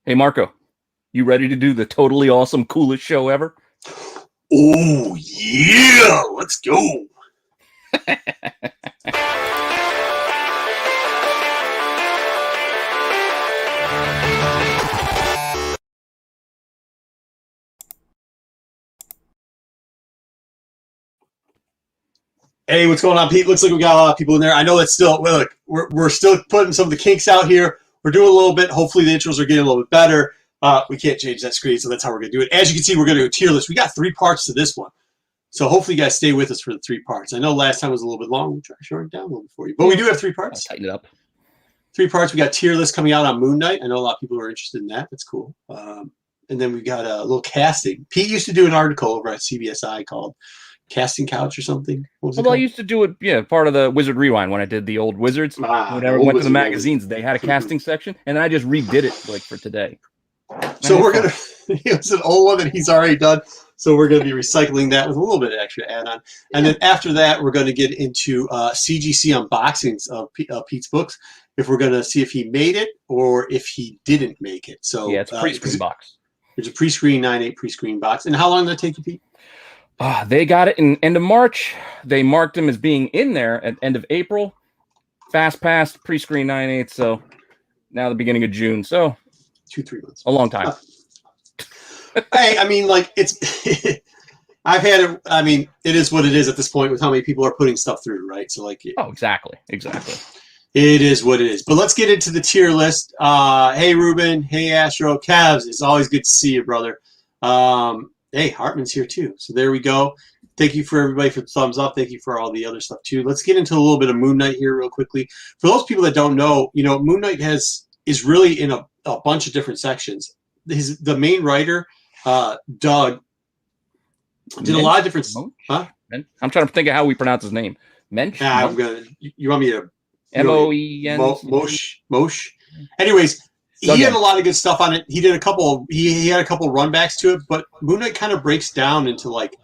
Hey, Marco, you ready to do the totally awesome, coolest show ever? Oh, yeah, let's go. Hey, what's going on, Pete? Looks like we got a lot of people in there. I know that's still, well, look, we're still putting some of the kinks out here. We're doing a little bit. Hopefully the intros are getting a little bit better. We can't change that screen, so that's how we're going to do it. As you can see, we're going to do a tier list. We got 3 parts to this one. So hopefully you guys stay with us for the 3 parts. I know last time was a little bit long. We'll try to shorten it down a little bit for you. But we do have 3 parts. I'll tighten it up. 3 parts. We got tier list coming out on Moon Knight. I know a lot of people are interested in that. That's cool. And then we got a little casting. Pete used to do an article over at CBSI called Casting Couch or something. What was it Well, I called? used to do it, yeah, part of the Wizard Rewind when I did the old Wizards. Whenever I went to the magazines, they had a casting section, and I just redid it like for today. So we're going to, it's an old one that he's already done. So we're going to be recycling that with a little bit of extra add-on. And then after that, we're going to get into CGC unboxings of Pete's books. If we're going to see if he made it or if he didn't make it. So yeah, it's a pre-screen box. There's a pre-screen 9/8 pre-screen box. And how long did that take you, Pete? They got it in end of March. They marked them as being in there at end of April. Fast passed pre-screen 9/8. So now the beginning of June. So 2-3 months. A long time. Hey, I mean, like it's. I've had it. I mean, it is what it is at this point with how many people are putting stuff through, right? So like. Oh, exactly. It is what it is. But let's get into the tier list. Hey, Ruben. Hey, Astro. Cavs. It's always good to see you, brother. Hey, Hartman's here too. So there we go. Thank you for everybody for the thumbs up. Thank you for all the other stuff too. Let's get into a little bit of Moon Knight here real quickly. For those people that don't know, you know, Moon Knight is really in a bunch of different sections. The main writer, Doug, did a lot of different. Huh? I'm trying to think of how we pronounce his name. Mensch. I'm gonna. You want me to? M-O-E-N. Mosh. Anyways. He did a lot of good stuff on it. He did a couple. He had a couple runbacks to it, but Moon Knight kind of breaks down into like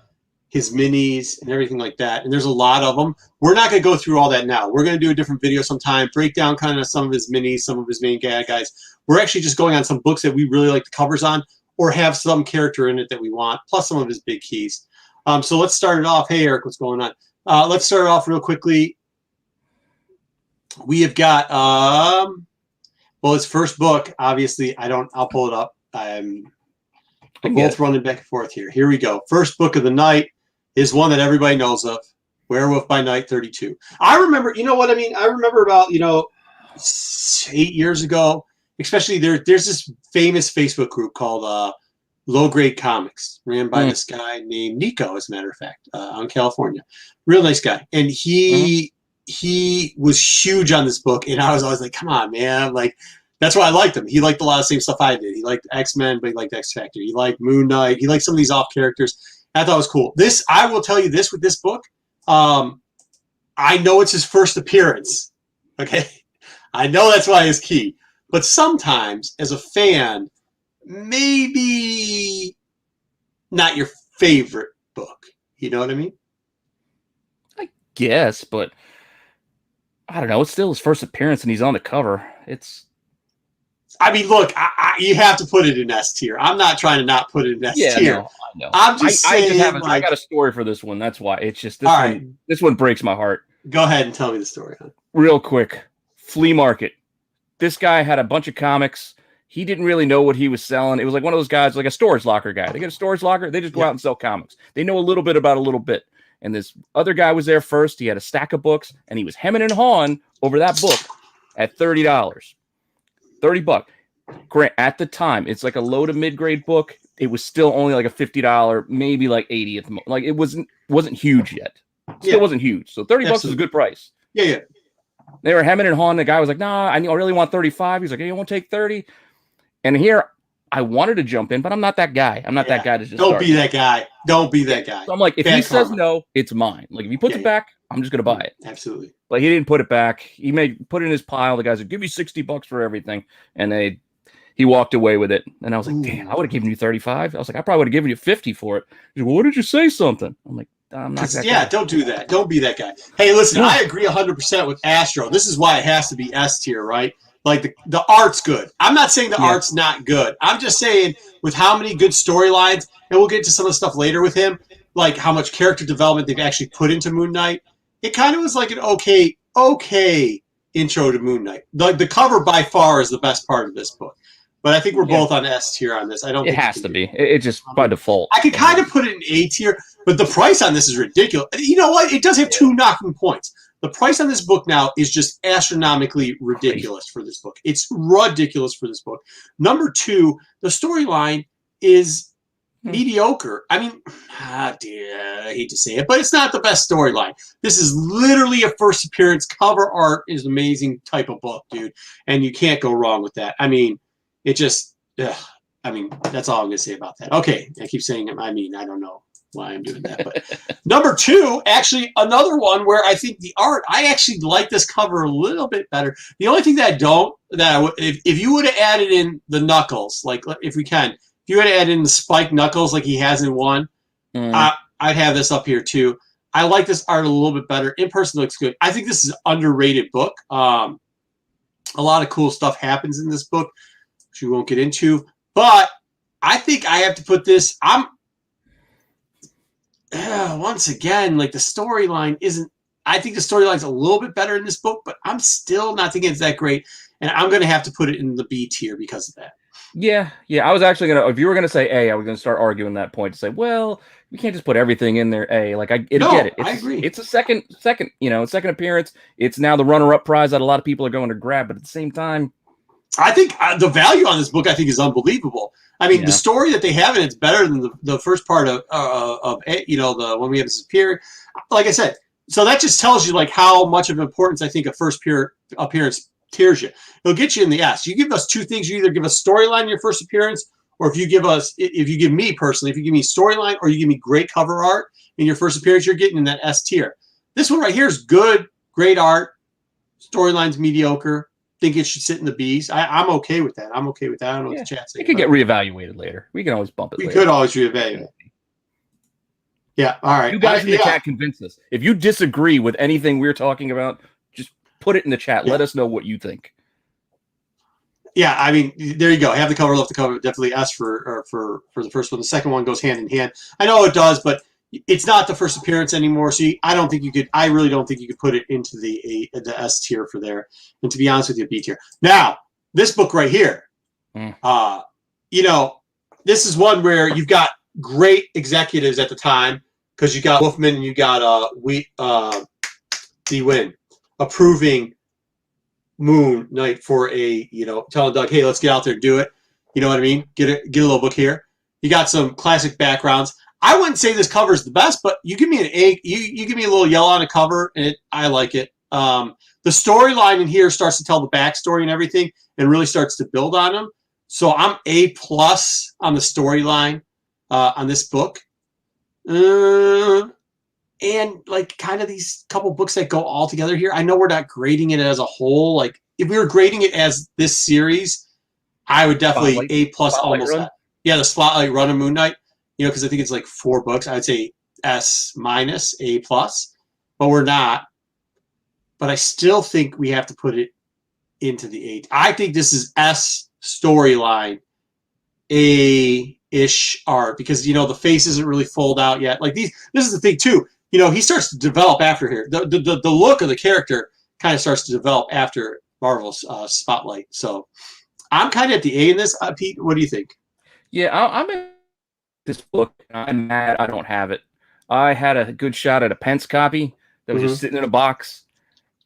his minis and everything like that. And there's a lot of them. We're not going to go through all that now. We're going to do a different video sometime, break down kind of some of his minis, some of his main guys. We're actually just going on some books that we really like the covers on, or have some character in it that we want, plus some of his big keys. So let's start it off. Hey, Eric, what's going on? Let's start it off real quickly. We have got. Well, his first book, obviously, I'll pull it up. We're both running back and forth here. Here we go. First book of the night is one that everybody knows of, Werewolf by Night 32. I remember, you know what I mean? I remember about, 8 years ago, especially there's this famous Facebook group called Low Grade Comics, ran by this guy named Nico, as a matter of fact, out in California. Real nice guy. And he was huge on this book, and I was always like, come on, man. Like, that's why I liked him. He liked a lot of the same stuff I did. He liked X-Men, but he liked X-Factor. He liked Moon Knight. He liked some of these off characters. I thought it was cool. This, I will tell you this with this book, I know it's his first appearance. Okay? I know that's why it's key. But sometimes, as a fan, maybe not your favorite book. You know what I mean? I guess, but I don't know. It's still his first appearance, and he's on the cover. I mean, look, you have to put it in S tier. I'm not trying to not put it in S tier. No, I know. I'm just saying. I got a story for this one. That's why. It's just this one breaks my heart. Go ahead and tell me the story. Real quick. Flea market. This guy had a bunch of comics. He didn't really know what he was selling. It was like one of those guys, like a storage locker guy. They get a storage locker. They just go out and sell comics. They know a little bit about a little bit. And this other guy was there first. He had a stack of books, and he was hemming and hawing over that book at $30. $30. Grant, at the time, it's like a low to mid-grade book. It was still only like a $50, maybe like $80 at the moment. Like, it wasn't huge yet. Still wasn't huge. So $30 is a good price. Yeah. They were hemming and hawing. The guy was like, nah, I really want 35. He's like, hey, you won't take 30? And here, I wanted to jump in, but I'm not that guy. I'm not that guy to just Don't be that guy. Don't be that guy. So I'm like, if he says no, it's mine. Like, if he puts it back, I'm just going to buy it. Absolutely. But he didn't put it back. He put it in his pile. The guys said, give me $60 for everything. And he walked away with it. And I was like, damn, I would have given you 35. I was like, I probably would have given you 50 for it. He's like, well, what did you say something? I'm like, I'm not that Yeah, guy. don't do that. Don't be that guy. Hey, listen, I agree 100% with Astro. This is why it has to be S tier, right? Like the art's good. I'm not saying the art's not good. I'm just saying with how many good storylines, and we'll get to some of the stuff later with him, like how much character development they've actually put into Moon Knight. It kind of was like an okay intro to Moon Knight. The cover by far is the best part of this book. But I think we're both on S tier on this. I don't It think has to be. It just by default. I could kind of put it in A tier, but the price on this is ridiculous. You know what? It does have two knocking points. The price on this book now is just astronomically ridiculous for this book. It's ridiculous for this book. Number two, the storyline is mediocre. I mean, I hate to say it, but it's not the best storyline. This is literally a first appearance. Cover art is amazing type of book, dude. And you can't go wrong with that. I mean, it just, I mean, that's all I'm going to say about that. Okay, I keep saying it. I mean, I don't know why I'm doing that. But number two, actually, another one where I think the art, I actually like this cover a little bit better. The only thing that I don't, if you would have added in the Knuckles, like if we can, if you had added in the spiked Knuckles like he has in one, I'd have this up here too. I like this art a little bit better. In person looks good. I think this is an underrated book. A lot of cool stuff happens in this book, which we won't get into. But I think I have to put this. Once again, like the storyline isn't. I think the storyline's a little bit better in this book, but I'm still not thinking it's that great, and I'm going to have to put it in the B tier because of that. Yeah. I was actually gonna. If you were gonna say A, I was gonna start arguing that point to say, well, you can't just put everything in there A. Like I get it. I agree. It's a second, second appearance. It's now the runner-up prize that a lot of people are going to grab, but at the same time, I think the value on this book, I think, is unbelievable. I mean, the story that they have in it's better than the first part of the when we have this appear. Like I said, so that just tells you like how much of importance I think a first appearance tiers you. It'll get you in the S. You give us two things. You either give us storyline in your first appearance, or if you give me personally, if you give me storyline or you give me great cover art in your first appearance, you're getting in that S tier. This one right here is good, great art. Storyline's mediocre. Think it should sit in the B's. I'm okay with that. I don't know what the chat says. It could get reevaluated later. We can always bump it later. We could always reevaluate. Yeah, all right. You guys in the chat convince us. If you disagree with anything we're talking about, just put it in the chat. Let us know what you think. Yeah, I mean, there you go. Have the cover, left the cover. Definitely S for the first one. The second one goes hand in hand. I know it does, but it's not the first appearance anymore. So I don't think you could. I really don't think you could put it into the S tier for there. And to be honest with you, B tier. Now, this book right here, this is one where you've got great executives at the time because you got Wolfman and you got D. Win approving Moon Knight for telling Doug, hey, let's get out there and do it. You know what I mean? Get a little book here. You got some classic backgrounds. I wouldn't say this cover is the best, but you give me an A. You give me a little yellow on a cover, and I like it. The storyline in here starts to tell the backstory and everything, and really starts to build on them. So I'm A+ on the storyline on this book, and like kind of these couple books that go all together here. I know we're not grading it as a whole. Like if we were grading it as this series, I would definitely A+ almost that. Yeah, the Spotlight Run of Moon Knight. Because I think it's like 4 books. I would say S-, A+, but we're not. But I still think we have to put it into the 8. I think this is S storyline, A-ish art because the face isn't really fold out yet. Like this is the thing too. He starts to develop after here. The look of the character kind of starts to develop after Marvel's Spotlight. So I'm kind of at the A in this. Pete, what do you think? Yeah, I'm in this book. I'm mad I don't have it. I had a good shot at a Pence copy that was just sitting in a box,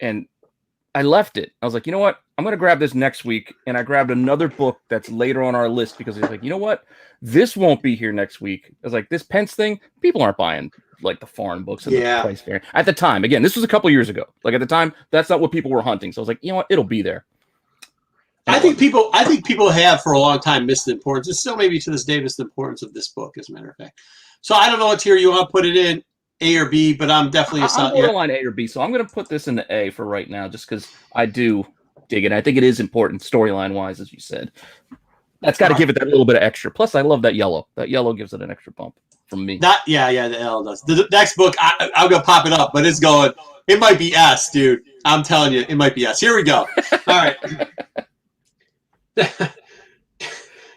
and I left it. I was like, you know what? I'm going to grab this next week, and I grabbed another book that's later on our list because I was like, you know what? This won't be here next week. I was like, this Pence thing, people aren't buying like the foreign books at the price fair. At the time, again, this was a couple years ago. Like at the time, that's not what people were hunting. So I was like, you know what? It'll be there. I think people have for a long time missed the importance. It's still maybe to this day missed the importance of this book, as a matter of fact. So I don't know what tier you want to put it in, A or B, but I'm definitely I'm borderline A or B. So I'm going to put this in the A for right now, just because I do dig it. I think it is important storyline wise, as you said. That's got to give it that little bit of extra. Plus, I love that yellow. That yellow gives it an extra bump. from me. Not the L does. The next book, I'm gonna pop it up, but it's going. It might be S, dude. I'm telling you, it might be S. Here we go. All right.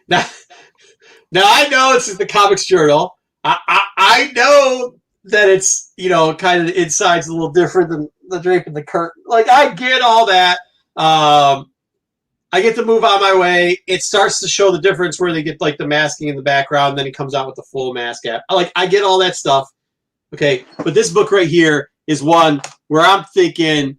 now I know it's the Comics Journal. I know that it's, you know, kind of the inside's a little different than the drape and the curtain. Like, I get all that. I get to move on my way. It starts to show the difference where they get like the masking in the background, then it comes out with the full mask app. I get all that stuff. Okay, but this book right here is one where I'm thinking,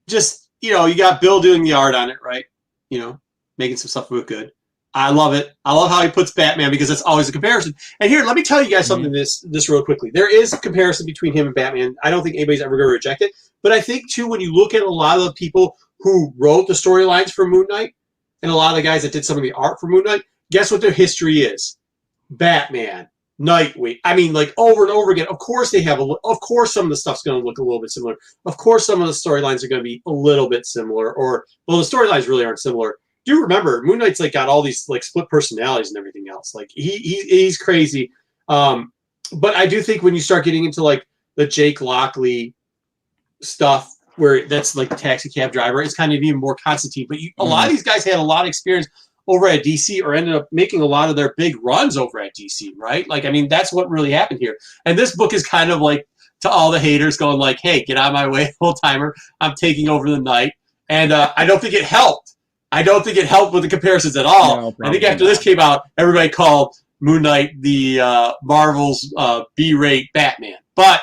just, you know, you got Bill doing the art on it, right? You know, making some stuff look good. I love it. I love how he puts Batman, because it's always a comparison. And here, let me tell you guys something this real quickly. There is a comparison between him and Batman. I don't think anybody's ever going to reject it. But I think, too, when you look at a lot of the people who wrote the storylines for Moon Knight and a lot of the guys that did some of the art for Moon Knight, guess what their history is? Batman, Nightwing. I mean, like, over and over again. Of course they have of course some of the stuff's going to look a little bit similar. Of course some of the storylines are going to be a little bit similar, or, well, the storylines really aren't similar. Do remember, Moon Knight's like got all these like split personalities and everything else. Like he's crazy. But I do think when you start getting into like the Jake Lockley stuff, where that's like the taxi cab driver, it's kind of even more Constantine. But a lot of these guys had a lot of experience over at DC, or ended up making a lot of their big runs over at DC, right? Like, I mean, that's what really happened here. And this book is kind of like to all the haters going like, hey, get out of my way, old timer. I'm taking over the night. And I don't think it helped. I don't think it helped with the comparisons at all. No, I think after this came out, everybody called Moon Knight the Marvel's B-rate Batman. But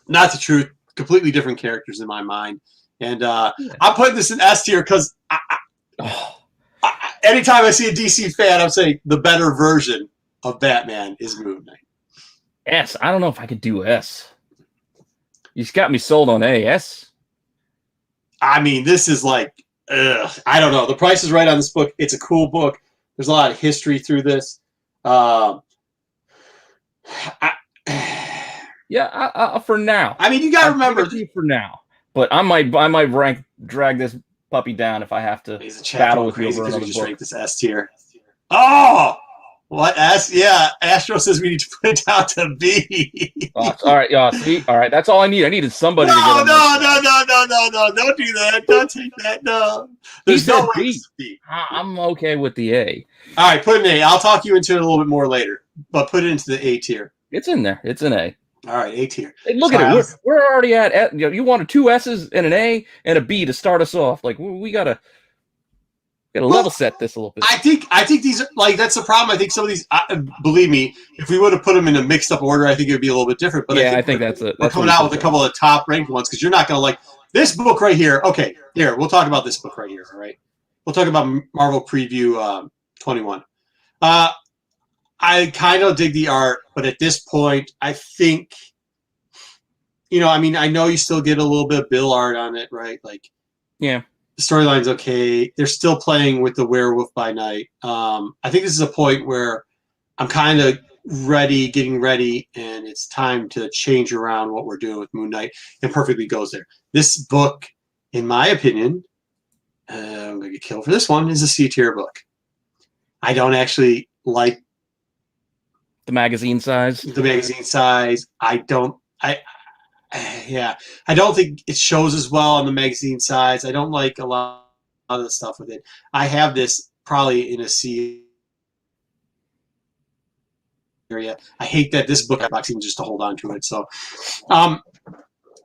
not the truth. Completely different characters in my mind. And I'm putting this in S tier because anytime I see a DC fan, I'm saying the better version of Batman is Moon Knight. S. I don't know if I could do S. You got me sold on A. S. I mean, this is like, I don't know. The price is right on this book. It's a cool book. There's a lot of history through this. For now. I mean, you got to remember for now. But I might drag this puppy down if I have to battle with you over another book. Just rank this S tier. Oh, what S? Yeah, Astro says we need to put it down to B. All right, see, all right. That's all I need. I needed somebody to get on No, don't do that. Don't take that. No, there's no way. I'm okay with the A. All right, put an A. I'll talk you into it a little bit more later, but put it into the A tier. It's in there. It's an A. All right, A tier. Hey, look at it. We're already at. You wanted 2 S's and an A and a B to start us off. Like we gotta level set this a little bit. I think these are like, that's the problem. I think some of these, believe me, if we would have put them in a mixed up order, I think it would be a little bit different. But yeah, I think that's we're coming out with a couple of top ranked ones, because you're not going to like this book right here. Okay, here, we'll talk about this book right here. All right, we'll talk about Marvel Preview 21. I kind of dig the art, but at this point, I think, you know, I mean, I know you still get a little bit of Bill art on it, right? Like, yeah. The storyline's okay. They're still playing with the Werewolf by Night. I think this is a point where I'm kind of getting ready, and it's time to change around what we're doing with Moon Knight, and perfectly goes there. This book, in my opinion, I'm going to get killed for this one, is a C tier book. I don't actually like the magazine size. I don't think it shows as well on the magazine size. I don't like a lot of the stuff with it. I have this probably in a C area. I hate that this book unboxing just to hold on to it. So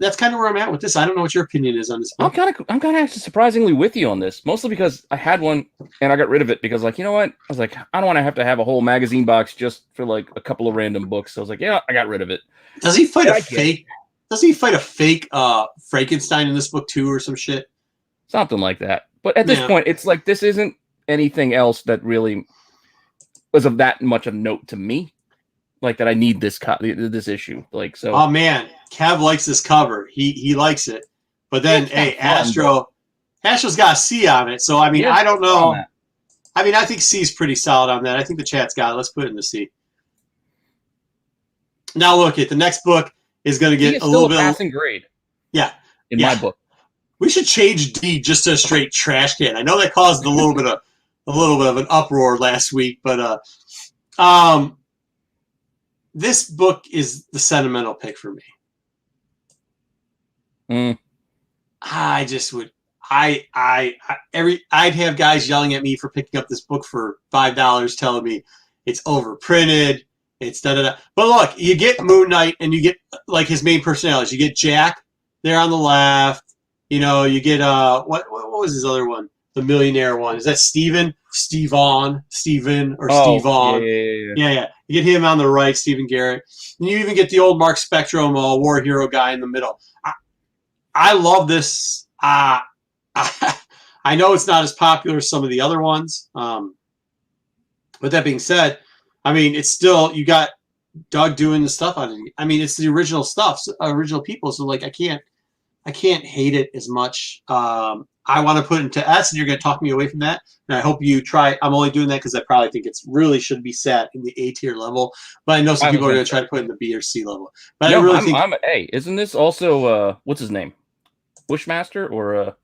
that's kind of where I'm at with this. I don't know what your opinion is on this book. I'm kind of actually surprisingly with you on this, mostly because I had one and I got rid of it because, like, you know what? I was like, I don't want to have a whole magazine box just for like a couple of random books. So I was like, yeah, I got rid of it. Does he fight a fake? Doesn't he fight a fake Frankenstein in this book too, or some shit? Something like that. But at this point, it's like this isn't anything else that really was of that much of note to me. Like that, I need this issue. Like so. Oh man, Kev likes this cover. He likes it. But then, hey, Astro's got a C on it. So I mean, I don't know. I mean, I think C's pretty solid on that. I think the chat's got it. Let's put it in the C. Now look at the next book. Is going to get a little bit passing grade. Yeah, in my book, we should change D just to a straight trash can. I know that caused a little bit of an uproar last week, but this book is the sentimental pick for me. I just would. I'd have guys yelling at me for picking up this book for $5, telling me it's overprinted. It's da da da. But look, you get Moon Knight, and you get like his main personalities. You get Jack there on the left. You know, you get what was his other one? The millionaire one. Is that Steven? Steven or Stevon? Yeah. You get him on the right, Stephen Garrett. And you even get the old Mark Spectrum war hero guy in the middle. I love this. I know it's not as popular as some of the other ones. But that being said, I mean, it's still, you got Doug doing the stuff on it. I mean, it's the original stuff, original people. So like, I can't hate it as much. I want to put it into S, and you're going to talk me away from that. And I hope you try. I'm only doing that because I probably think it's really should be set in the A tier level. But I know some people are going to try to put it in the B or C level. But no, I really think I'm A. Isn't this also what's his name? Bushmaster or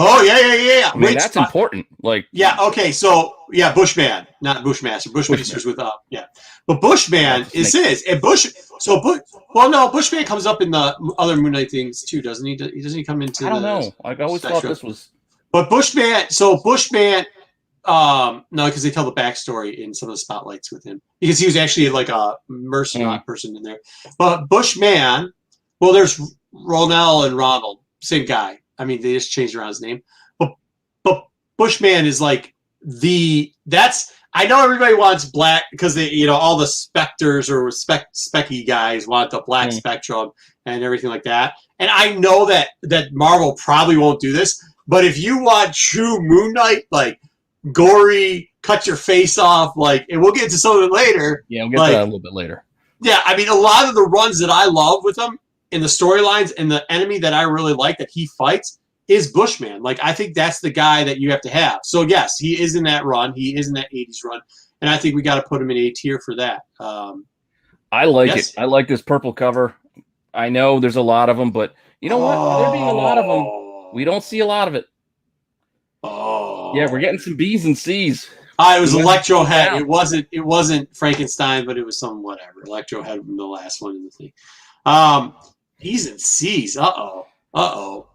Oh yeah. I mean, that's important. Like okay, so Bushman, not Bushmaster. Bushmaster's with but Bushman is his. And Bushman comes up in the other Moon Knight things too, doesn't he? Doesn't he come into? I don't know. I always thought this was. But Bushman, no, because they tell the backstory in some of the spotlights with him, because he was actually like a mercenary person in there. But Bushman, well, there's Ronell and Ronald, same guy. I mean, they just changed around his name. But Bushman is like I know everybody wants black because they, all the Spectres or Specky guys want the black Spectrum and everything like that. And I know that Marvel probably won't do this, but if you want true Moon Knight, like gory, cut your face off, like, and we'll get to some of it later. Yeah, we'll get to that a little bit later. Yeah, I mean, a lot of the runs that I love with them in the storylines, and the enemy that I really like that he fights is Bushman. Like, I think that's the guy that you have to have. So yes, he is in that run. He is in that 80s run. And I think we got to put him in A tier for that. I like it. I like this purple cover. I know there's a lot of them, but you know what? There being a lot of them, we don't see a lot of it. Yeah, we're getting some B's and C's. It was Electro Head. It wasn't Frankenstein, but it was some whatever. Electro Head from the last one in the thing. B's and C's.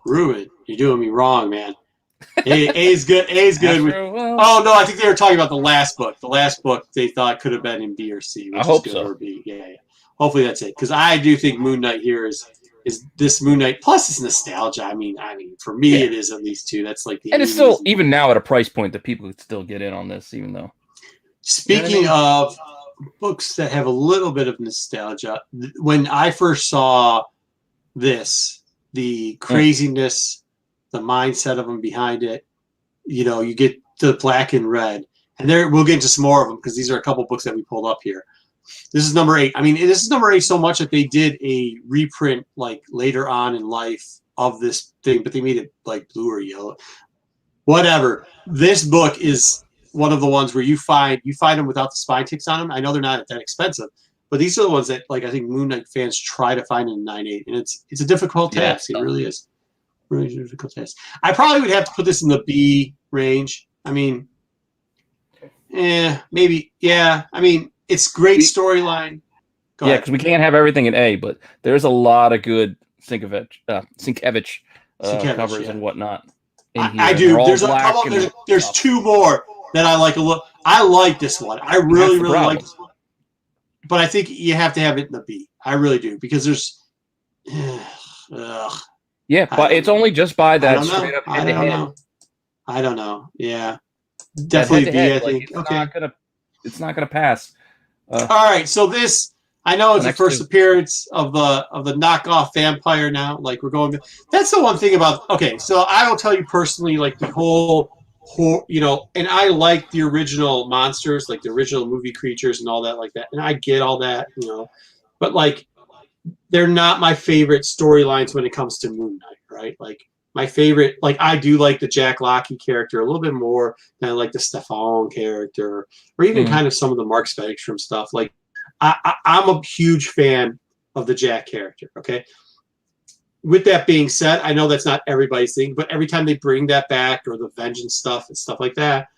Ruin. You're doing me wrong, man. A's good. A's good. Oh no, I think they were talking about the last book. The last book they thought could have been in B or C. I hope so. Or B. Yeah. Hopefully that's it. Because I do think Moon Knight here is this Moon Knight. Plus it's nostalgia. I mean, for me it is at least too. That's like the. And it's still even now at a price point that people could still get in on this, even though. Speaking of books that have a little bit of nostalgia, when I first saw this, the craziness, the mindset of them behind it, you get the black and red, and we'll get into some more of them because these are a couple books that we pulled up here. This is number 8. I mean, this is number 8 so much that they did a reprint like later on in life of this thing, but they made it like blue or yellow. Whatever. This book is one of the ones where you find them without the spine ticks on them. I know they're not that expensive, but these are the ones that, like, I think Moon Knight fans try to find in 9.8, and it's a difficult task. It really is. Really difficult task. I probably would have to put this in the B range. I mean, maybe. Yeah. I mean, it's great storyline. Yeah, because we can't have everything in A, but there's a lot of good Sienkiewicz covers and whatnot. I do. There's a couple. There's 2 more that I like a lot. I like this one. I really like this one. But I think you have to have it in the B. I really do, because there's. Yeah, but it's only just by that straight up head-to-head. I don't know. Yeah, definitely B. I think. It's not gonna pass. All right, so this, I know it's the first appearance of the knockoff vampire. Now, like, we're going. That's the one thing about. Okay, so I will tell you personally, like, the whole, and I like the original monsters, like the original movie creatures and all that, like that, and I get all that, but like, they're not my favorite storylines when it comes to Moon Knight, right? Like, my favorite, like, I do like the Jack Locke character a little bit more than I like the Stefan character, or even kind of some of the Mark Spectrum stuff. Like, I'm a huge fan of the Jack character, okay? With that being said, I know that's not everybody's thing, but every time they bring that back, or the Vengeance stuff and stuff like that,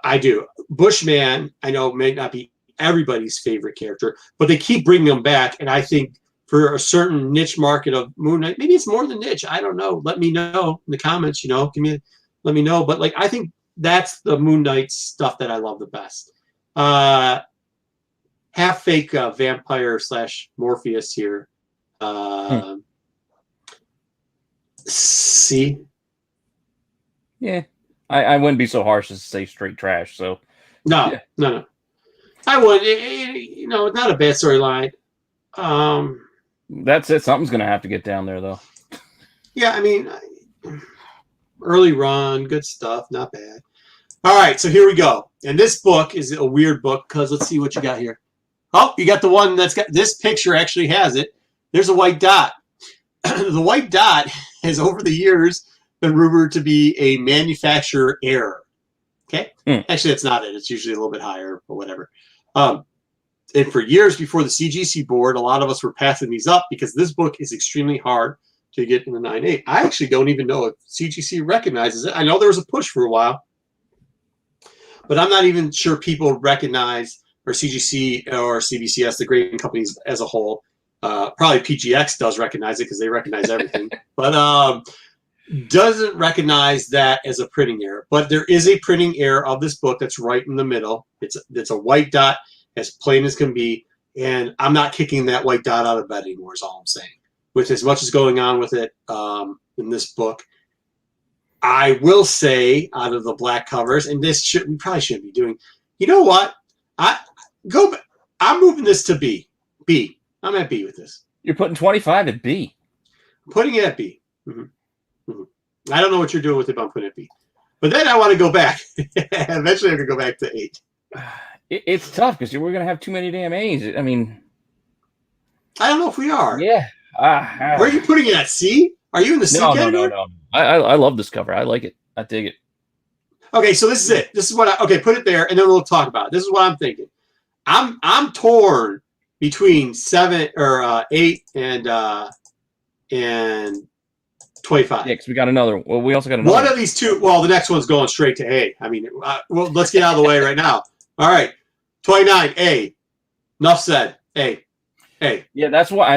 I do. Bushman, I know, may not be everybody's favorite character, but they keep bringing them back. And I think for a certain niche market of Moon Knight, maybe it's more than niche. I don't know. Let me know in the comments. Let me know. But like, I think that's the Moon Knight stuff that I love the best. Half fake vampire / Morpheus here. See. Yeah, I wouldn't be so harsh as to say straight trash. So no. I would. Not a bad storyline. That's it. Something's gonna have to get down there, though. Yeah, I mean, early run, good stuff, not bad. All right, so here we go. And this book is a weird book because let's see what you got here. Oh, you got the one that's got this picture. Actually, has it. There's a white dot. The white dot has over the years been rumored to be a manufacturer error. Okay, actually, that's not it. It's usually a little bit higher, but whatever. And for years before the CGC board, a lot of us were passing these up because this book is extremely hard to get in the 9.8. I actually don't even know if CGC recognizes it. I know there was a push for a while, but I'm not even sure people recognize, or CGC or CBCS, the grading companies as a whole. Probably PGX does recognize it because they recognize everything, but doesn't recognize that as a printing error. But there is a printing error of this book that's right in the middle. It's a white dot, as plain as can be, and I'm not kicking that white dot out of bed anymore is all I'm saying. With as much as going on with it in this book, I will say out of the black covers, and we probably shouldn't be doing. You know what? I'm moving this to B. B. I'm at B with this. You're putting 25 at B. I'm putting it at B. I don't know what you're doing with it, but I'm putting it at B. But then I want to go back. Eventually, I'm going to go back to 8. It's tough because we're going to have too many damn A's. I mean, I don't know if we are. Yeah. Where are you putting it at? C? Are you in the C category? No. I love this cover. I like it. I dig it. Okay, so this is it. This is what put it there, and then we'll talk about it. This is what I'm thinking. I'm torn between 7 or 8 and 25. Yeah, because we got another. Well, we also got another. One of these two. Well, the next one's going straight to A. I mean, let's get out of the way right now. All right, 29 A. Enough said. A. Yeah, that's what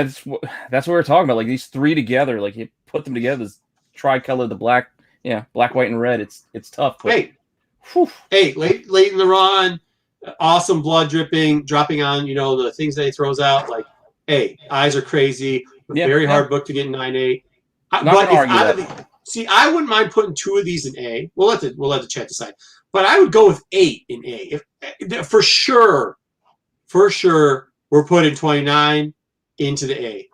we're talking about. Like these three together, like you put them together, this tricolor, the black, black, white, and red. It's tough. But, late in the run, awesome blood dropping on the things that he throws out. Like, eyes are crazy. Very hard book to get in 9.8. I wouldn't mind putting 2 of these in A. We'll let the chat decide. But I would go with 8 in A. For sure, we're putting 29 into the A.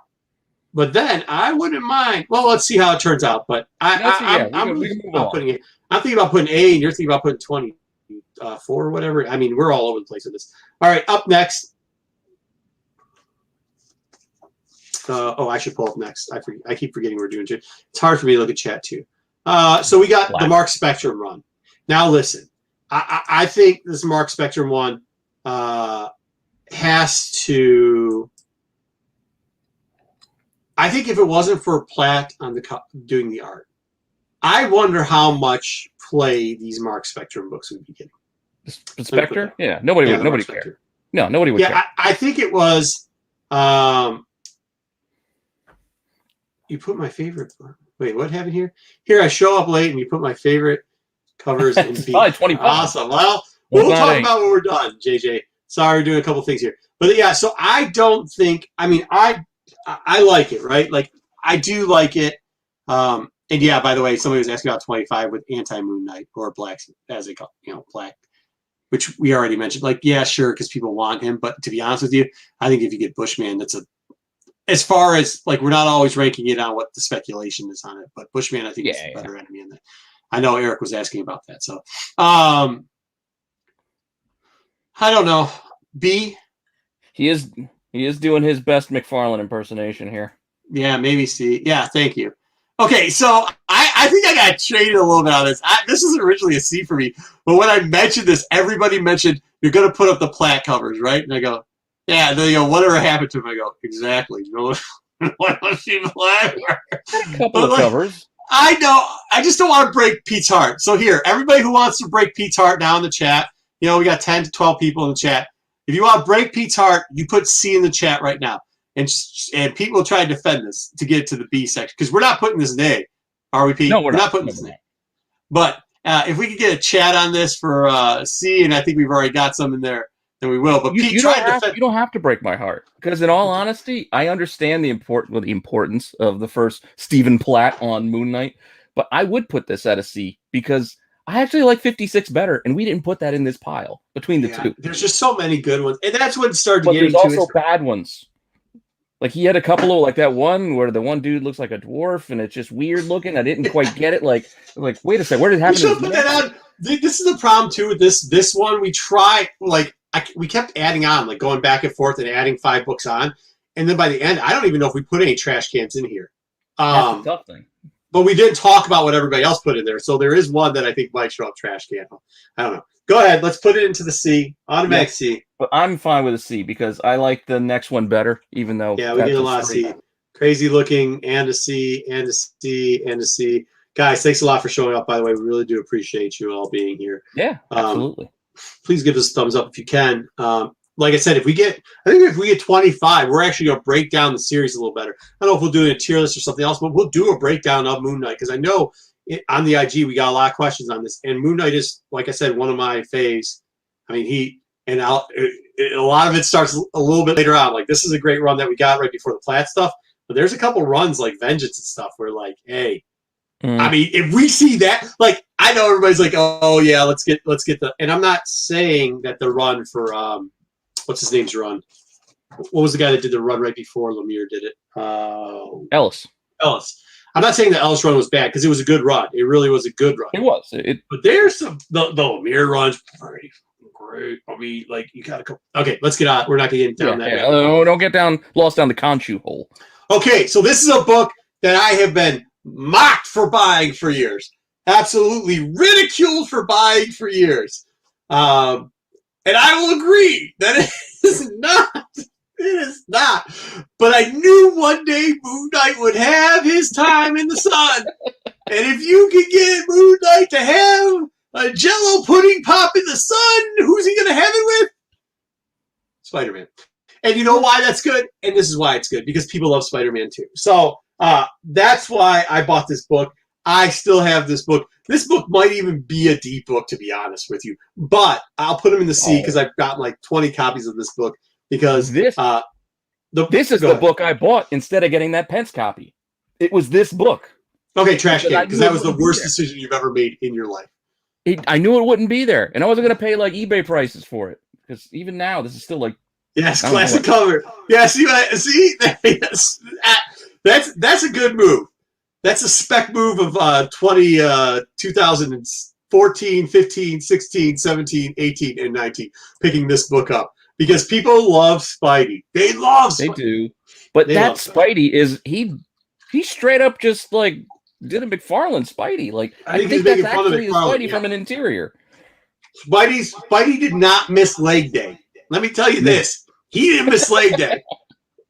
But then I wouldn't mind. Well, let's see how it turns out. But I'm thinking about putting A, and you're thinking about putting 24 or whatever. I mean, we're all over the place with this. All right, up next. I should pull up next. I keep forgetting we're doing chat. It's hard for me to look at chat too. So we got the Mark Spectrum run. Now listen, I think this Mark Spectrum one has to. I think if it wasn't for Platt on doing the art, I wonder how much play these Mark Spectrum books would be getting. The Spectre? Yeah, nobody cared. No, nobody would care. Yeah, I think it was. You put my favorite. Wait, what happened here? Here I show up late and you put my favorite covers in B. Probably 25. Awesome. Well, we'll talk about when we're done, JJ. Sorry, we're doing a couple things here. But yeah, so I don't think, I mean, I like it, right? Like, I do like it. And yeah, by the way, somebody was asking about 25 with anti-Moon Knight or Black, as they call Black, which we already mentioned. Like, yeah, sure, because people want him. But to be honest with you, I think if you get Bushman, that's as far as, like, we're not always ranking it on what the speculation is on it. But Bushman, I think, is the better enemy in that. I know Eric was asking about that. So, I don't know. B? He is doing his best McFarlane impersonation here. Yeah, maybe C. Yeah, thank you. Okay, so I think I got traded a little bit on this. This was originally a C for me, but when I mentioned this, everybody mentioned you're going to put up the Platt covers, right? And I go, yeah. They go, whatever happened to him? I go, exactly. You know what was he Platt? A couple of covers. I know. I just don't want to break Pete's heart. So here, everybody who wants to break Pete's heart now in the chat, we got 10 to 12 people in the chat. If you want to break Pete's heart, you put C in the chat right now. And Pete will try to defend this to get to the B section. Because we're not putting this in A. Are we, Pete? No, we're not putting this in A. But if we could get a chat on this for C, and I think we've already got some in there, then we will. But Pete, you don't have to break my heart. Because in all honesty, I understand the importance of the first Stephen Platt on Moon Knight. But I would put this at a C because I actually like 56 better, and we didn't put that in this pile between the two. There's just so many good ones, and that's what it started to get into. But there's also bad ones. Like he had a couple of like that one where the one dude looks like a dwarf, and it's just weird looking. I didn't quite get it. Like wait a second, where did it happen? You should put that on. This is the problem too with this one. We try we kept adding on, like going back and forth and adding 5 books on, and then by the end, I don't even know if we put any trash cans in here. That's a tough thing. But we did talk about what everybody else put in there. So there is one that I think might show up trash can. I don't know. Go ahead. Let's put it into the C. Automatic C. But I'm fine with a C because I like the next one better, even though. Yeah, we get a lot of C. Crazy looking and a C and a C and a C. Guys, thanks a lot for showing up, by the way. We really do appreciate you all being here. Yeah, absolutely. Please give us a thumbs up if you can. Like I said, I think if we get 25, we're actually going to break down the series a little better. I don't know if we'll do a tier list or something else, but we'll do a breakdown of Moon Knight because I know on the IG we got a lot of questions on this. And Moon Knight is, like I said, one of my faves. I mean, a lot of it starts a little bit later on. Like this is a great run that we got right before the Platt stuff. But there's a couple runs like Vengeance and stuff where like, hey, I mean, if we see that, like I know everybody's like, oh yeah, let's get the. And I'm not saying that the run for what's his name's run? What was the guy that did the run right before Lemire did it? Ellis. I'm not saying the Ellis run was bad because it was a good run. It really was a good run. It was. But there's some the Lemire runs pretty great. I mean, like you gotta go. Okay, let's get out. We're not gonna get down that. Yeah. Don't get lost down the Khonshu hole. Okay, so this is a book that I have been mocked for buying for years. Absolutely ridiculed for buying for years. And I will agree that it is not. It is not. But I knew one day Moon Knight would have his time in the sun. And if you can get Moon Knight to have a Jell-O pudding pop in the sun, who's he going to have it with? Spider-Man. And you know why that's good? And this is why it's good. Because people love Spider-Man too. So that's why I bought this book. I still have this book. This book might even be a D book, to be honest with you. But I'll put them in the C because I've got like 20 copies of this book. Because this is the book I bought instead of getting that Pence copy. It was this book. Okay, trash can, because that was the worst decision you've ever made in your life. I knew it wouldn't be there, and I wasn't going to pay like eBay prices for it because even now this is still like. Yes, classic cover. Yeah, see, yes. That's a good move. That's a spec move of 2014, 15, 16, 17, 18, and 19, picking this book up. Because people love Spidey. They love Spidey. They do. But that Spidey is, he straight up just like did a McFarlane Spidey. Like, I think that's actually the Spidey from an interior. Spidey did not miss leg day. Let me tell you this. He didn't miss leg day.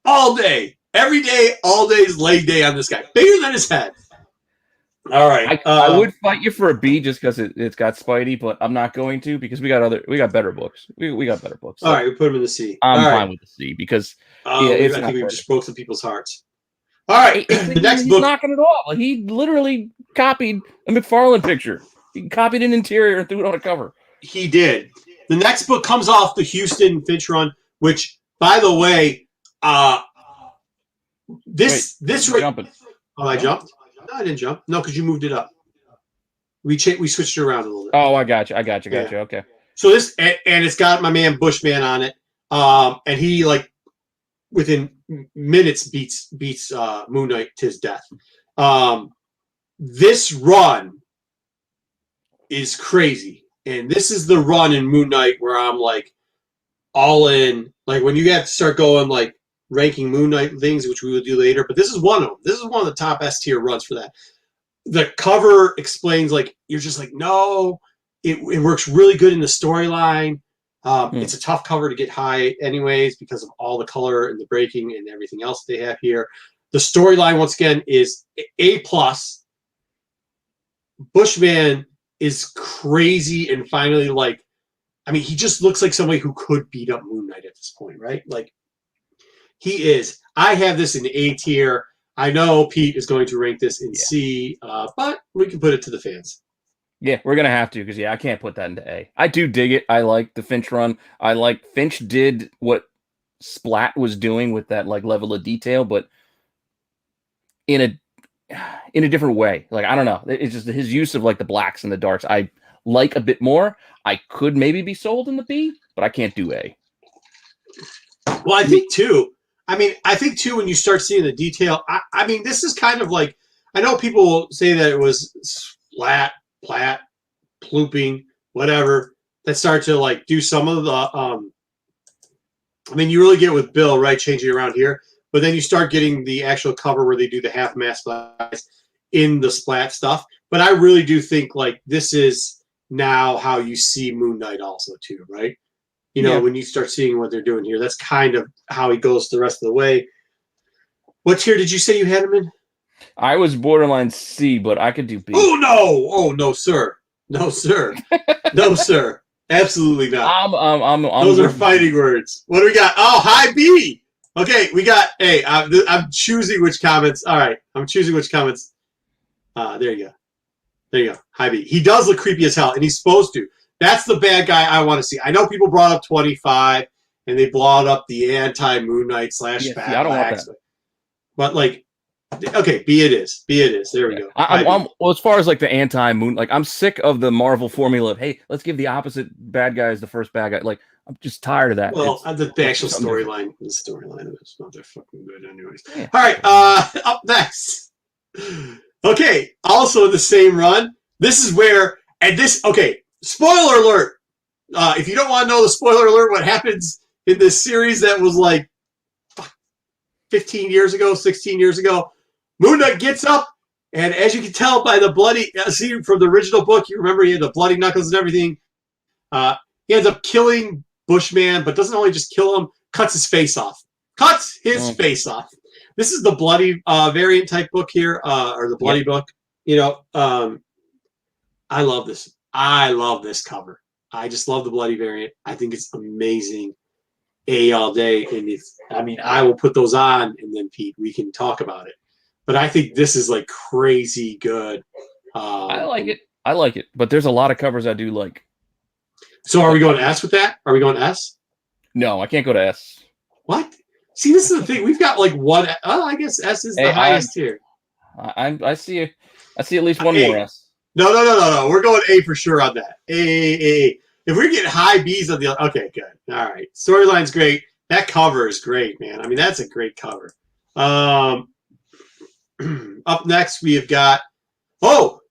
All day. Every day, all day is leg day on this guy. Bigger than his head. All right. I would fight you for a B just because it's got Spidey, but I'm not going to because we got better books. We got better books. So all right, we put him in the C. I'm fine with the C because I think we just broke some people's hearts. All right, the next book. He's knocking it off. Like, he literally copied a McFarlane picture. He copied an interior and threw it on a cover. He did. The next book comes off the Houston Finch run, which, by the way, this jumping. Oh, I jumped? No, I didn't jump. No, because you moved it up. We switched it around a little bit. Oh, I got you. Okay. So this and it's got my man Bushman on it. And he like within minutes beats Moon Knight to his death. This run is crazy. And this is the run in Moon Knight where I'm like all in. Like when you have to start going like ranking Moon Knight things, which we will do later, but this is one of them. This is one of the top S tier runs for that. The cover explains like you're just like, no, it works really good in the storyline. It's a tough cover to get high anyways because of all the color and the breaking and everything else they have here. The storyline once again is A+. Bushman is crazy and finally like I mean, he just looks like somebody who could beat up Moon Knight at this point, right? Like, he is. I have this in A tier. I know Pete is going to rank this in C, but we can put it to the fans. Yeah, we're going to have to because, I can't put that into A. I do dig it. I like the Finch run. I like Finch did what Splat was doing with that like level of detail, but in a different way. Like, I don't know. It's just his use of like the blacks and the darks. I like a bit more. I could maybe be sold in the B, but I can't do A. Well, I think too. I mean, I think too when you start seeing the detail. I mean, this is kind of like, I know people will say that it was Splat, Plat, plooping, whatever, that start to like do some of the. I mean, you really get with Bill, right? Changing around here. But then you start getting the actual cover where they do the half mask splats in the Splat stuff. But I really do think like this is now how you see Moon Knight also too, right? You know, when you start seeing what they're doing here, that's kind of how he goes the rest of the way. What tier did you say you had him in? I was borderline C, but I could do B. Oh no! Oh no, sir! No, sir! No, sir! Absolutely not. Those are fighting words. What do we got? Oh, high B. Okay, we got. Hey, I'm choosing which comments. All right, I'm choosing which comments. There you go. There you go. High B. He does look creepy as hell, and he's supposed to. That's the bad guy I want to see. I know people brought up 25, and they brought up the anti-Moon Knight / I don't want that. But like, okay, B it is. B it is. There we go. Well, as far as like the anti-Moon, like I'm sick of the Marvel formula of, hey, let's give the opposite bad guy as the first bad guy. Like, I'm just tired of that. Well, the actual storyline of is not that fucking good anyways. Yeah. All right, up next. Okay, also in the same run, this is where, and this, okay, spoiler alert. If you don't want to know the spoiler alert, what happens in this series that was like 15 years ago, 16 years ago, Moon Knight gets up, and as you can tell by the bloody scene from the original book, you remember he had the bloody knuckles and everything. He ends up killing Bushman, but doesn't only just kill him, cuts his face off. Cuts his face off. This is the bloody variant type book here, or the bloody book. You know, I love this. I love this cover. I just love the bloody variant. I think it's amazing. A all day, and I will put those on, and then Pete, we can talk about it. But I think this is like crazy good. I like it. I like it. But there's a lot of covers I do like. So are we going to S with that? Are we going to S? No, I can't go to S. What? See, this is the thing. We've got like one. Oh, I guess S is the highest here. I see at least one more S. No. We're going A for sure on that. A. If we get high B's on the other, okay, good. All right. Storyline's great. That cover is great, man. I mean, that's a great cover. Up next, we have got,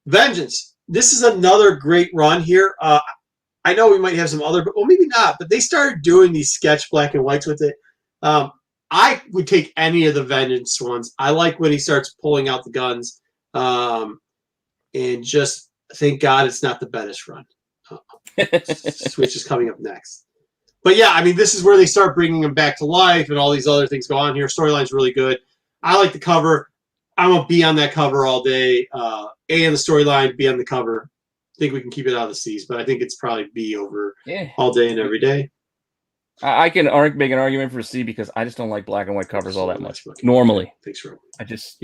Vengeance. This is another great run here. I know we might have some other, but well, maybe not. But they started doing these sketch black and whites with it. I would take any of the Vengeance ones. I like when he starts pulling out the guns. And just thank God it's not the Bendis run. Switch is coming up next. But yeah, I mean, this is where they start bringing him back to life and all these other things go on here. Storyline's really good. I like the cover. I'm going to be on that cover all day. A on the storyline, B on the cover. I think we can keep it out of the C's, but I think it's probably B over all day and every day. I can make an argument for C because I just don't like black and white covers all that much. Normally. Thanks, Rob. I just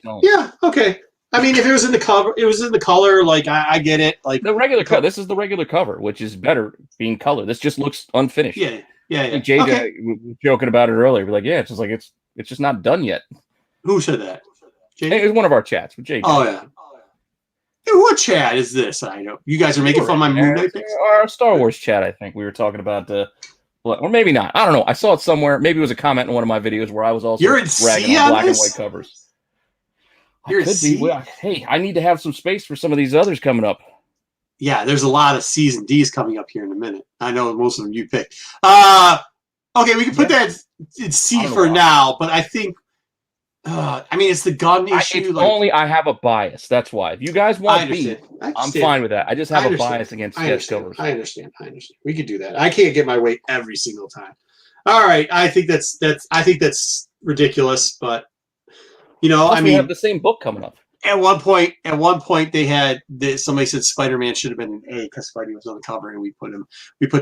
don't. Yeah, okay. I mean, if it was in the cover, it was in the color. Like I get it. Like the regular cover. This is the regular cover, which is better being color. This just looks unfinished. Yeah. Jay was joking about it earlier. We're like, it's just like it's just not done yet. Who said that? It was one of our chats with Jay. Oh yeah. Hey, what chat is this? I know you guys are making fun of my Moon Knight picks. Our Star Wars chat. I think we were talking about or maybe not. I don't know. I saw it somewhere. Maybe it was a comment in one of my videos where I was also ragging on black and white covers. Hey, I need to have some space for some of these others coming up. Yeah, there's a lot of C's and D's coming up here in a minute. I know most of them you picked. Okay, we can put that in C for now, but I think, I mean, it's the gun issue. Only I have a bias. That's why. If you guys want B, I'm fine with that. I just have a bias against sketch covers. I understand. We could do that. I can't get my way every single time. All right, I think that's ridiculous, but. You know, we have the same book coming up. At one point, they had somebody said Spider-Man should have been an A because Spidey was on the cover, and we put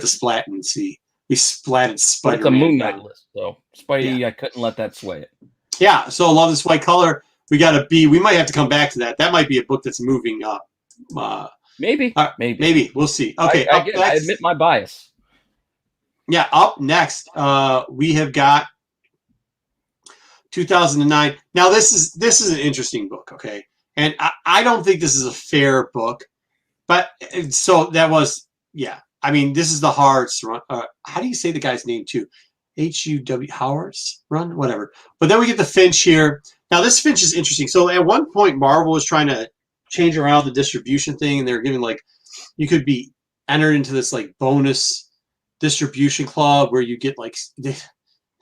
the splat in C. We splatted Spider-Man. It's a Moon Knight down. list, so Spidey, I couldn't let that sway it. Yeah, so love this white color. We got a B. We might have to come back to that. That might be a book that's moving up. Maybe. We'll see. Okay, I admit my bias. Yeah, up next, we have got 2009. Now this is an interesting book, okay, and I don't think this is a fair book, but so that was I mean, this is the Hards run. How do you say the guy's name too? H-U-W Howard's run, whatever. But then we get the Finch here. Now this Finch is interesting. So at one point, Marvel was trying to change around the distribution thing, and they're giving like you could be entered into this like bonus distribution club where you get like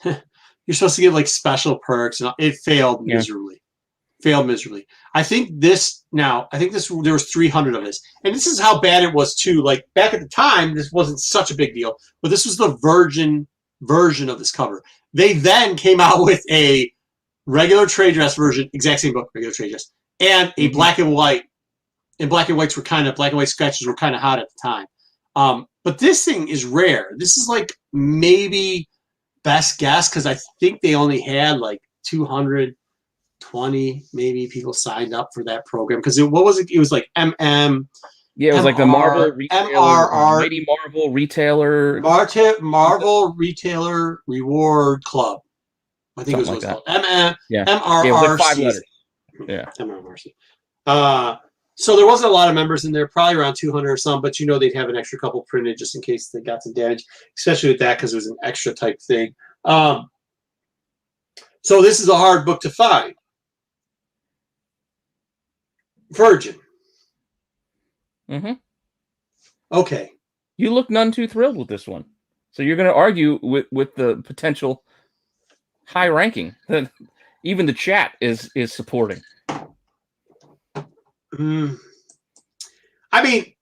you're supposed to get like special perks, and it failed miserably. I think there was 300 of this, and this is how bad it was too. Like back at the time, this wasn't such a big deal, but this was the Virgin version of this cover. They then came out with a regular trade dress version, exact same book, regular trade dress, and a black and white. And black and white sketches were kind of hot at the time. But this thing is rare. This is like maybe best guess because I think they only had like 220 maybe people signed up for that program because what was it? It was like MM. Yeah, it was like the Marvel retailer, MRR, Mighty Marvel retailer, Marvel Retailer Reward Club. I think it was called MRR. Yeah, it was like 5 letters. Yeah, MRRC. So there wasn't a lot of members in there, probably around 200 or some, but they'd have an extra couple printed just in case they got some damage, especially with that because it was an extra type thing. So this is a hard book to find. Virgin. Mm-hmm. Okay. You look none too thrilled with this one. So you're going to argue with the potential high ranking that even the chat is supporting. I mean,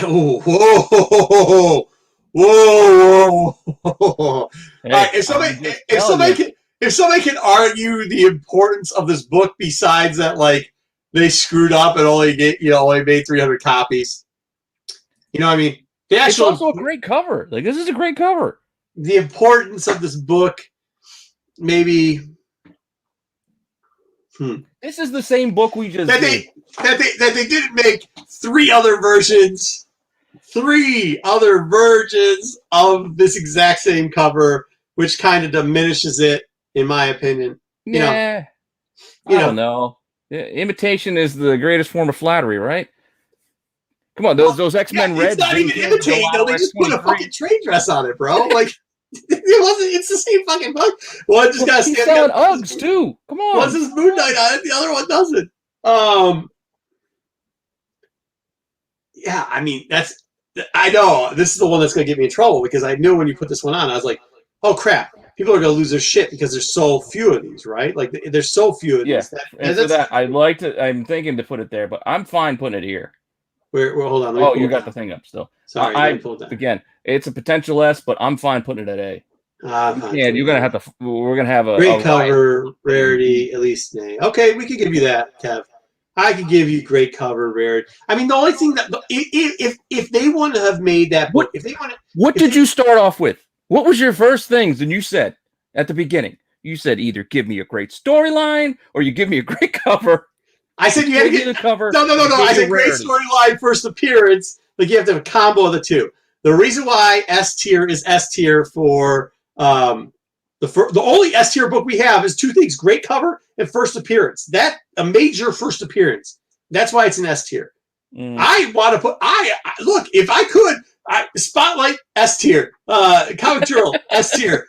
whoa. Hey, if somebody can argue the importance of this book besides that, like they screwed up and only made 300 copies. You know what I mean? It's also a great cover. Like this is a great cover. The importance of this book, maybe. This is the same book we just that they didn't make 3 other versions of this exact same cover, which kind of diminishes it, in my opinion. I don't know. Imitation is the greatest form of flattery, right? Come on, those X-Men Red. It's not even imitating, though. They just put a fucking trade dress on it, bro. Like. It's the same fucking book. One just got selling Uggs too. Come on. One says Moon Knight on it, the other one doesn't. Yeah, I mean I know this is the one that's gonna get me in trouble because I knew when you put this one on, I was like, oh crap, people are gonna lose their shit because there's so few of these, right? Like there's so few of these. I'm thinking to put it there, but I'm fine putting it here. Hold on. You got the thing up still. Sorry, again, it's a potential S, but I'm fine putting it at A. You're gonna have to. We're gonna have a great cover, rarity, at least an A. Okay, we could give you that, Kev. I could give you great cover, rarity. I mean, the only thing that if they want to have made that book, what did you start off with? What was your first things? And you said at the beginning, you said either give me a great storyline or you give me a great cover. I said you had to get the cover. No. I said great storyline, first appearance. Like you have to have a combo of the two. The reason why S tier is S tier for the only S tier book we have is 2 things: great cover and first appearance. That a major first appearance. That's why it's an S tier. I want to put. Look if I could. Spotlight S tier. Comic Journal S tier.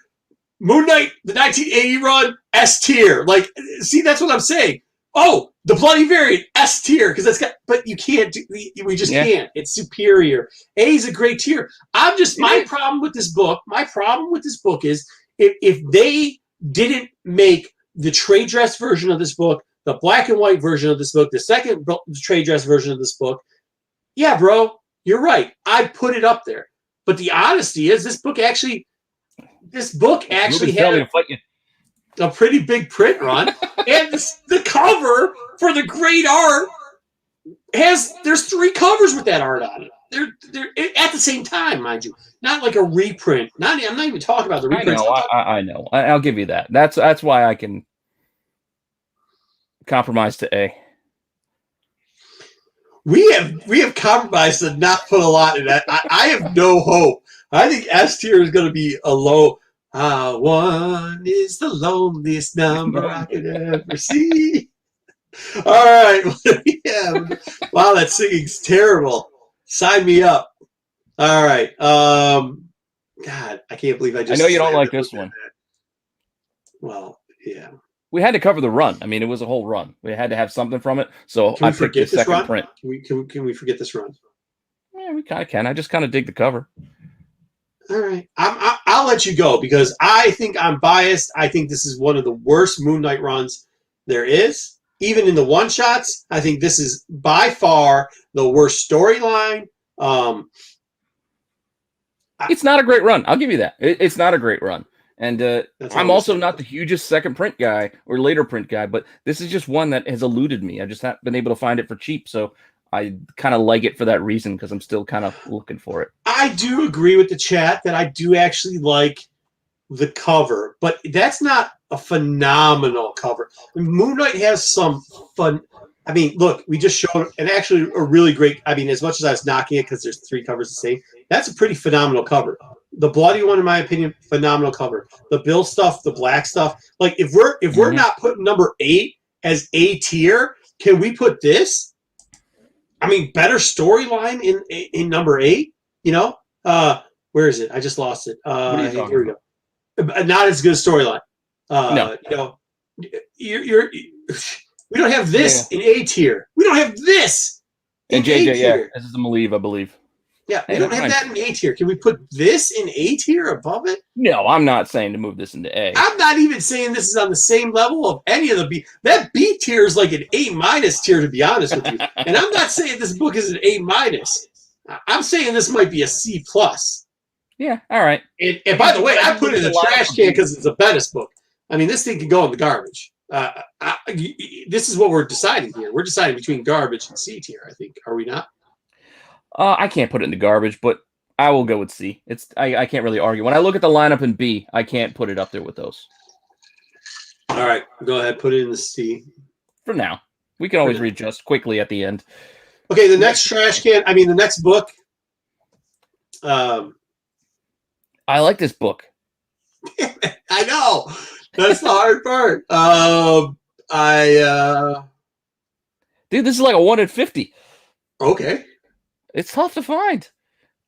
Moon Knight the 1980 run S tier. Like see that's what I'm saying. Oh, the bloody variant S tier because that's got, but you can't. We just can't. It's superior. A is a great tier. My problem with this book. My problem with this book is if they didn't make the trade dress version of this book, the black and white version of this book, the second trade dress version of this book. Yeah, bro, you're right. I put it up there. But the honesty is, this book actually had. a pretty big print run, and the cover for the great art there's 3 covers with that art on it. They're at the same time, mind you, not like a reprint. I'm not even talking about the reprints. I know. I'll give you that. That's why I can compromise to A. We have compromised to not put a lot in that. I have no hope. I think S tier is going to be a low. 1 is the loneliest number I could ever see. All right, what do we have? Wow, that singing's terrible. Sign me up. All right. God, I can't believe I just. I know you don't like this one. Well, yeah. We had to cover the run. I mean, it was a whole run. We had to have something from it. So I picked the second print. Can we forget this run? Yeah, we kind of can. I just kind of dig the cover. All right. I'll let you go because I think I'm biased. I think this is one of the worst Moon Knight runs there is. Even in the one-shots, I think this is by far the worst storyline. It's not a great run. I'll give you that. It's not a great run. And I'm also not the hugest second print guy or later print guy, but this is just one that has eluded me. I just haven't been able to find it for cheap. So I kind of like it for that reason because I'm still kind of looking for it. I do agree with the chat that I do actually like the cover, but that's not a phenomenal cover. Moon Knight has some fun. I mean, look, we just showed and actually a really great. I mean, as much as I was knocking it because there's 3 covers the same, that's a pretty phenomenal cover. The bloody one, in my opinion, phenomenal cover. The Bill stuff, the black stuff. Like if we're not putting number 8 as A tier, can we put this? I mean, better storyline in number 8. You know, where is it? I just lost it. Here we go. Not as good a storyline. No. You know, we don't have this in A tier. We don't have this in JJ, A tier. Yeah, this is the Malieve, I believe. Yeah, we don't have that in A tier. Can we put this in A tier above it? No, I'm not saying to move this into A. I'm not even saying this is on the same level of any of the B. That B tier is like an A- tier, to be honest with you. And I'm not saying this book is an A-. I'm saying this might be a C+. Yeah, all right. And by the way, I put it in the trash can because it's a Bendis book. I mean, this thing can go in the garbage. This is what we're deciding here. We're deciding between garbage and C tier, I think. Are we not? I can't put it in the garbage, but I will go with C. I can't really argue. When I look at the lineup in B, I can't put it up there with those. All right, go ahead. Put it in the C. For now. We can always readjust quickly at the end. Okay, the next trash can, I mean, the next book. I like this book. I know. That's the hard part. Dude, this is like a 1 in 50. Okay. It's tough to find.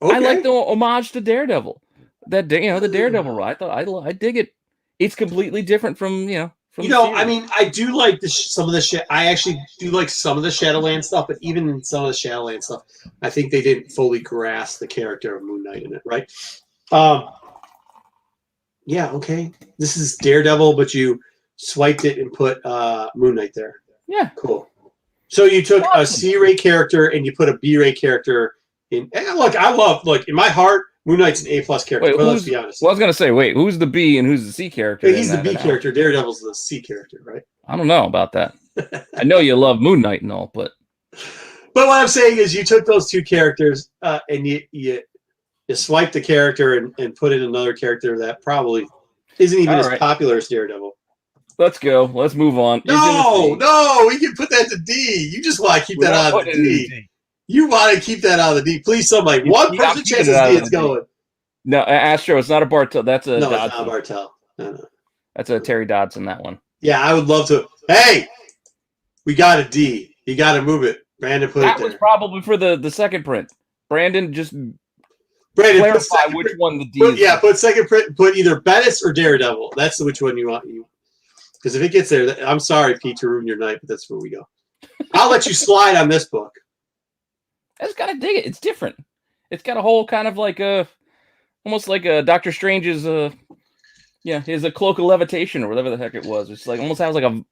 Okay. I like the homage to Daredevil. The Daredevil ride. I dig it. It's completely different from, I mean, I do like some of the shit. I actually do like some of the Shadowland stuff, but even in some of the Shadowland stuff, I think they didn't fully grasp the character of Moon Knight in it, right? Yeah, okay. This is Daredevil, but you swiped it and put Moon Knight there. Yeah. Cool. So you took a C-rate character and you put a B-rate character in. And look, in my heart, Moon Knight's an A+ character, but let's be honest. Well, I was going to say, who's the B and who's the C character? He's the B character. Daredevil's the C character, right? I don't know about that. I know you love Moon Knight and all, but... But what I'm saying is you took those 2 characters and you swiped the character and put in another character that probably isn't even as popular as Daredevil. Let's go. Let's move on. No, we can put that to D. You just want to keep that out of the D. You want to keep that out of the D. Please, somebody. One person chances D, it's going. No, Astro, it's not a Bartel. That's a Dodson. It's not a Bartel. No. That's a Terry Dodson, that one. Yeah, I would love to. Hey, we got a D. You got to move it. Brandon put it there. That was probably for the second print. Brandon, clarify which one the D is. Put second print. Put either Bendis or Daredevil. That's which one you want. Because if it gets there, I'm sorry, Pete, to ruin your night, but that's where we go. I'll let you slide on this book. I just gotta dig it. It's different. It's got a whole kind of like almost like a Doctor Strange's his cloak of levitation or whatever the heck it was. It's like almost has like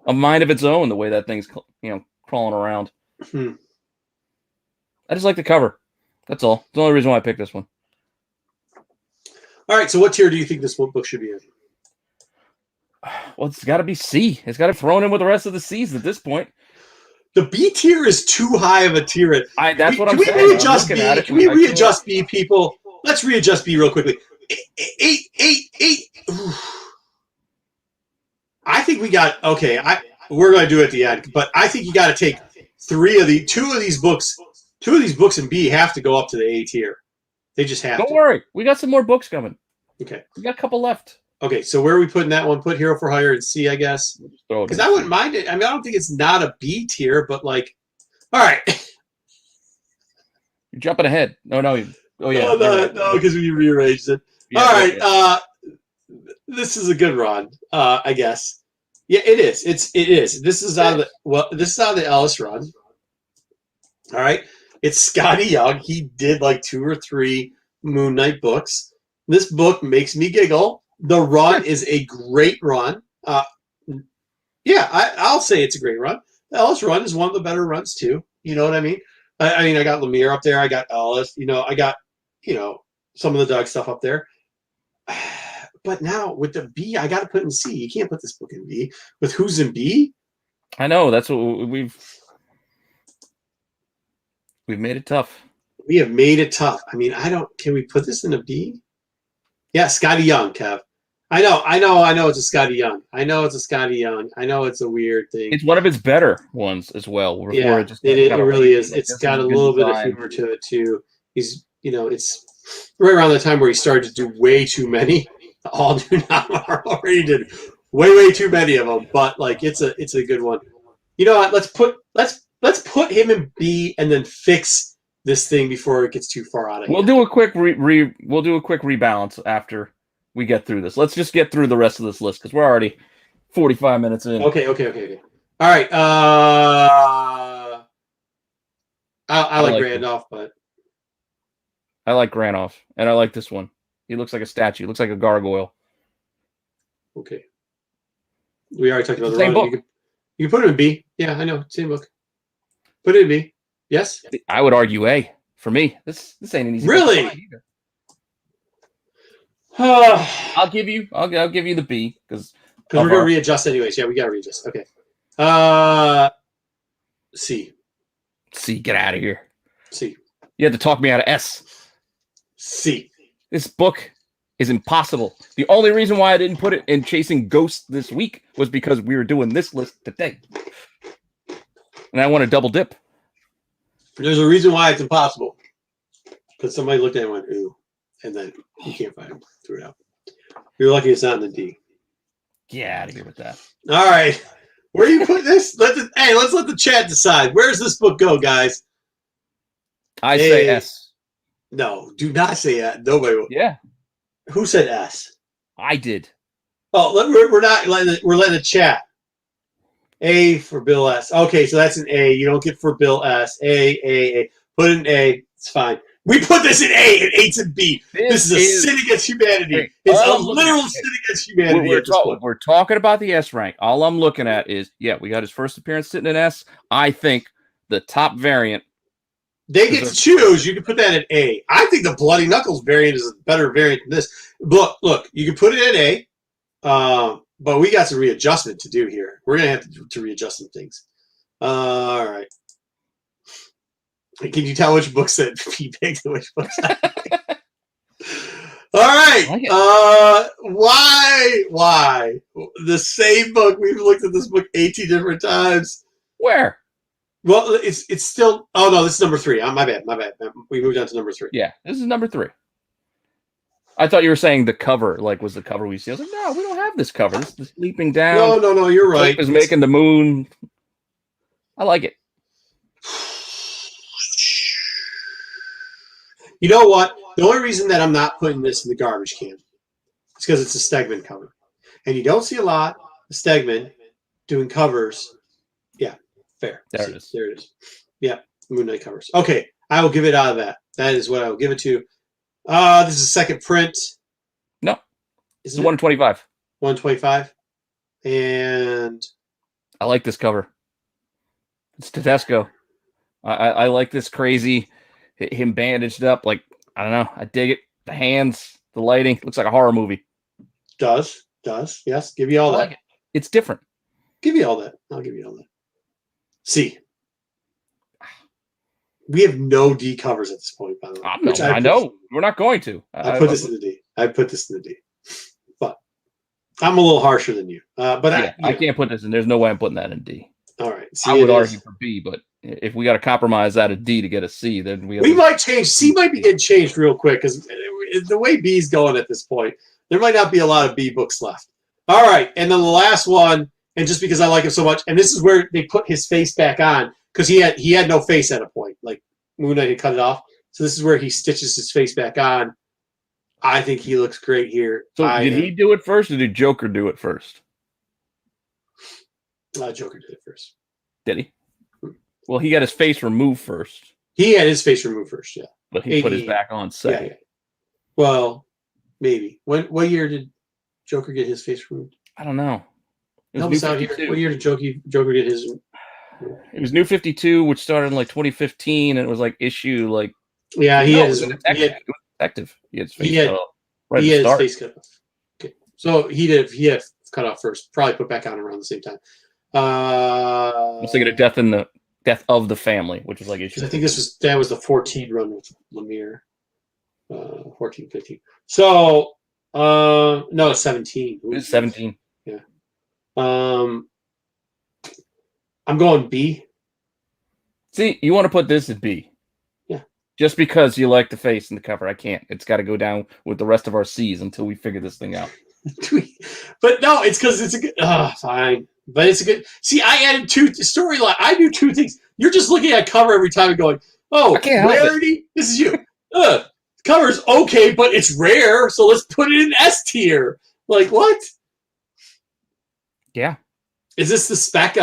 a mind of its own the way that thing's crawling around. I just like the cover. That's all. It's the only reason why I picked this one. All right. So what tier do you think this book should be in? Well, it's got to be C. It's got to be thrown in with the rest of the C's at this point. The B tier is too high of a tier. That's what I'm saying. Can we readjust B? Can we readjust B, people? Let's readjust B real quickly. Eight. I think we got okay. We're going to do it at the end, but I think you got to take two of these books. Two of these books in B have to go up to the A tier. They just have. Don't worry, we got some more books coming. Okay, we got a couple left. Okay, so where are we putting that one? Put Hero for Hire in C, I guess. Because I wouldn't mind it. I mean, I don't think it's not a B tier, but like, all right. You're jumping ahead. Oh yeah. No, because we rearranged it. Yeah, all right. Yeah. This is a good run, I guess. Yeah, it is. It is. This is out of the Ellis run. All right. It's Scotty Young. He did like 2 or 3 Moon Knight books. This book makes me giggle. The run is a great run. Yeah, I'll say it's a great run. The Ellis run is one of the better runs too. You know what I mean? I mean, I got Lemire up there. I got Ellis. I got some of the Doug stuff up there. But now with the B, I got to put in C. You can't put this book in B. With who's in B? I know. That's what we've made it tough. We have made it tough. I mean, can we put this in a B? Yeah, Scotty Young, Kev. I know it's a Scotty Young. I know it's a Scotty Young. I know it's a weird thing. It's one of his better ones as well. Yeah, it really is. It's got a little bit of humor to it too. He's, it's right around the time where he started to do way too many. All Do Not already did way too many of them. But like, it's a good one. You know what? Let's put him in B and then fix this thing before it gets too far out of hand. We'll do a quick rebalance after we get through this. Let's just get through the rest of this list because we're already 45 minutes in. Okay. All right. I like Randolph, but I like Granoff, and I like this one. He looks like a statue. He looks like a gargoyle. Okay. We already talked about the same book. You can put it in B. Yeah, I know. Same book. Put it in B. Yes? I would argue A. For me, this ain't an easy really? Either. I'll give you the B because we're gonna readjust anyways. Yeah, we gotta readjust. Okay. C. Get out of here. C. You had to talk me out of S. C. This book is impossible. The only reason why I didn't put it in Chasing Ghosts this week was because we were doing this list today. And I want to double dip. There's a reason why it's impossible. Because somebody looked at it and went, ooh. And then you can't find them. Threw it out. You're lucky it's not in the D. Get out of here with that. All right. Where do you put this? Let's let the chat decide. Where does this book go, guys? I say S. No, do not say that. Nobody will. Yeah. Who said S? I did. Oh, we're not letting we're letting the chat. A for Bill S. Okay, so that's an A. You don't get for Bill S. A. Put an A. It's fine. We put this in A, and A's in B. This is a sin against humanity. It's a literal sin against humanity. We're talking about the S rank. All I'm looking at is, we got his first appearance sitting in S. I think the top variant. They get to choose. You can put that in A. I think the Bloody Knuckles variant is a better variant than this. Look, you can put it in A, but we got some readjustment to do here. We're going to have to readjust some things. All right. Can you tell which books that he picked and which books I picked? All right. Why? The same book. We've looked at this book 18 different times. Where? Well, it's still. Oh no, this is number 3. My bad. We moved on to number 3. Yeah, this is number 3. I thought you were saying the cover, was the cover we see. I was like, no, we don't have this cover. This is leaping down. No, you're right. Is making the moon. I like it. You know what? The only reason that I'm not putting this in the garbage can is because it's a Stegman cover, and you don't see a lot of Stegman doing covers. Yeah. Fair. There it is. Yeah, Moon Knight covers. Okay, I will give it out of that. That is what I will give it to. This is a second print. No, this is 125. 125. And I like this cover. It's Tedesco. I like this crazy, him bandaged up. I don't know. I dig it. The hands, the lighting. Looks like a horror movie. Does. does. Yes, give you all I that. like it. It's different. Give you all that. I'll give you all that. C. We have no D covers at this point, by the way. I know. We're not going to. I put this in the D. I put this in the D. But I'm a little harsher than you. But I can't put this in. There's no way I'm putting that in D. All right. I would argue for B, but if we got to compromise out of D to get a C, then we might change. C might be getting changed real quick because the way B's going at this point, there might not be a lot of B books left. All right. And then the last one, and just because I like him so much, and this is where they put his face back on because he had no face at a point. Like Moon Knight had cut it off. So this is where he stitches his face back on. I think he looks great here. So did he do it first or did Joker do it first? Joker did it first. Did he? Well, he got his face removed first. He had his face removed first, yeah. But he put his back on second. Yeah. Well, maybe. What year did Joker get his face removed? I don't know. Help us out here. What year did Joker get his? It was New 52, which started in like 2015, and it was like issue like. Yeah, he had detective. He had his face cut off. He had his face cut off. Okay, so he had cut off first. Probably put back on around the same time. I was thinking of Death of the Family, which was like issue. I think that was the 14 run with Lemire. 14, 15. So no, 17. It was 17. Yeah. I'm going B. See, you want to put this at B. Yeah. Just because you like the face and the cover. I can't. It's got to go down with the rest of our C's until we figure this thing out. But no, it's because it's a good. Fine. But it's a good. See, I added two storyline. I do two things. You're just looking at cover every time and going, "Oh, rarity." This is you. Cover's okay, but it's rare, so let's put it in S tier. Like what? Yeah. Is this the spec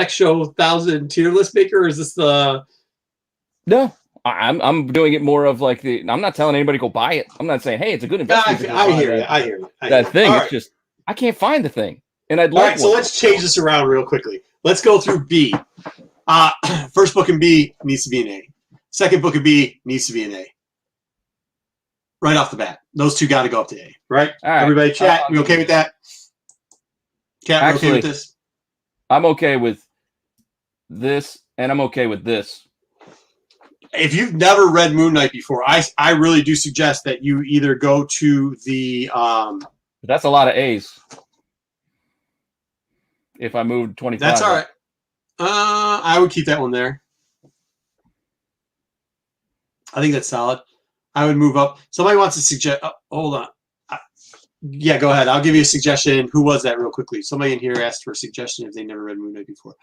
show 1,000 tier list maker? Or is this the? No, I'm doing it more of like I'm not telling anybody to go buy it. I'm not saying, hey, it's a good investment. I hear you. That thing. It's just I can't find the thing. And I'd like. All right, so let's change this around real quickly. Let's go through B. First book in B needs to be an A. Second book in B needs to be an A. Right off the bat, those two got to go up to A. Right? All right. Everybody, chat. We okay with that? Chat, we okay with this? I'm okay with this, and I'm okay with this. If you've never read Moon Knight before, I really do suggest that you either go to the. That's a lot of A's. If I moved 25. That's all right. I would keep that one there. I think that's solid. I would move up. Somebody wants to suggest. Hold on. Yeah, go ahead. I'll give you a suggestion. Who was that real quickly? Somebody in here asked for a suggestion if they never read Moon Knight before.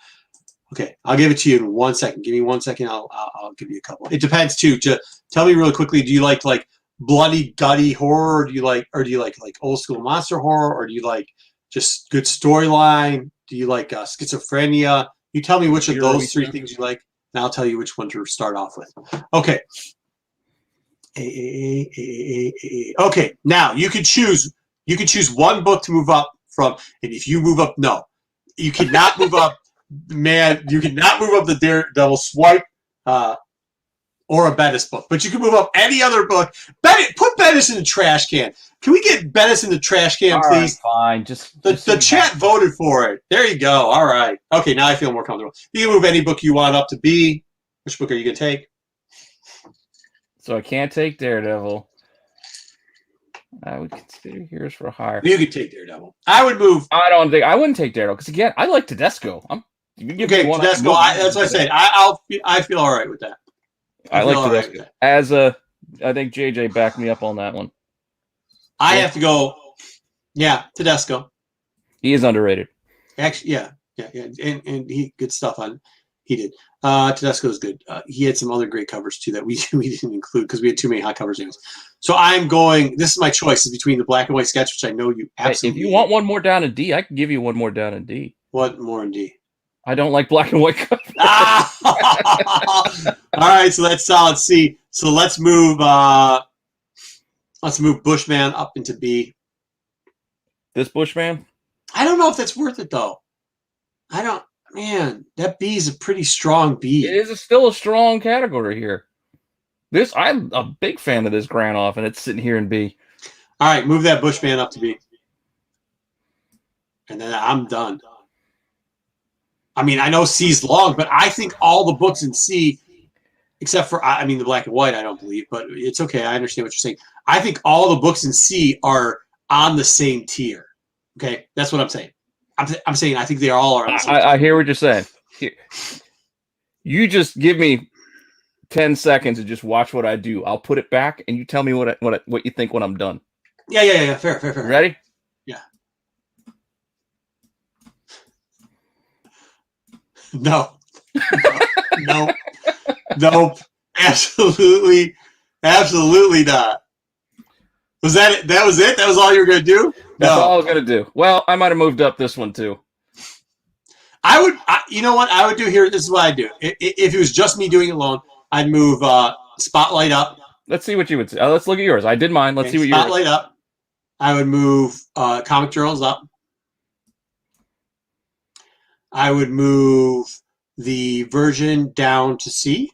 Okay, I'll give it to you in 1 second. Give me 1 second. I'll give you a couple. It depends too. Tell me really quickly. Do you like bloody, gutty horror? Or do you like old school monster horror? Or do you like just good storyline? Do you like schizophrenia? You tell me which of those three things you like, and I'll tell you which one to start off with. Okay. Okay. Now you could choose. You could choose one book to move up from, and if you move up, no, you cannot move up. Man, you cannot move up the Daredevil Swipe or a Bendis book, but you can move up any other book. Put Bendis in the trash can. Can we get Bendis in the trash can, please? Fine. Just the chat voted for it. There you go. All right. Okay, now I feel more comfortable. You can move any book you want up to B. Which book are you going to take? So I can't take Daredevil. I would consider Heroes for Hire. You could take Daredevil. I would move. I wouldn't take Daredevil because again, I like Tedesco. Tedesco. That's what I said. I feel all right with that. I like Tedesco. I think JJ backed me up on that one. I have to go. Yeah, Tedesco. He is underrated. Actually, yeah, and he good stuff on. He did. Tedesco is good. He had some other great covers too that we didn't include because we had too many hot covers anyways. So I'm going. This is my choice is between the black and white sketch, which I know you absolutely. If you want one more down in D, I can give you one more down in D. What more in D? I don't like black and white covers. All right, so that's solid C. So let's move. Let's move Bushman up into B. This Bushman? I don't know if that's worth it though. I don't. Man, that B is a pretty strong B. It is still a strong category here. I'm a big fan of this Granoff, and it's sitting here in B. All right, move that Bushman up to B. and then I'm done. I mean, I know C's long, but I think all the books in C, except for, I mean, the black and white, I don't believe, but it's okay. I understand what you're saying. I think all the books in C are on the same tier. Okay, that's what I'm saying. I'm saying I think they all are on the same tier. I hear what you're saying. You just give me 10 seconds and just watch what I do. I'll put it back, and you tell me what you think when I'm done. Yeah. Fair. Ready? Yeah. No. Nope. Absolutely not. Was that it? That was it? That was all you were going to do? That's all I was going to do. Well, I might have moved up this one too. You know what I would do here? This is what I do. If it was just me doing it alone, I'd move Spotlight up. Let's see what you would say. Let's look at yours. I did mine. Let's see what yours. Spotlight up. I would move Comic Journals up. I would move the version down to C.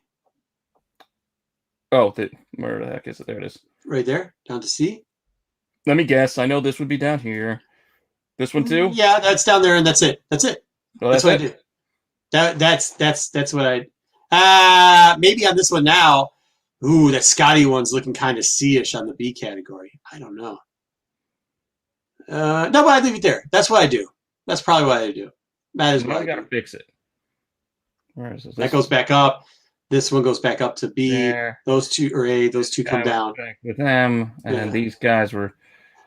Oh, where the heck is it? There it is. Right there, down to C. Let me guess. I know this would be down here. This one too? Yeah, that's down there, and that's it. Well, that's what I do. That's what I. Maybe on this one now. Ooh, that Scotty one's looking kind of C-ish on the B category. I don't know. No, but I leave it there. That's what I do. That's probably what I do. That is what I gotta fix it. Where is this? That goes back up. This one goes back up to B. There. Those two or A. Those two come down. With them, and these guys were.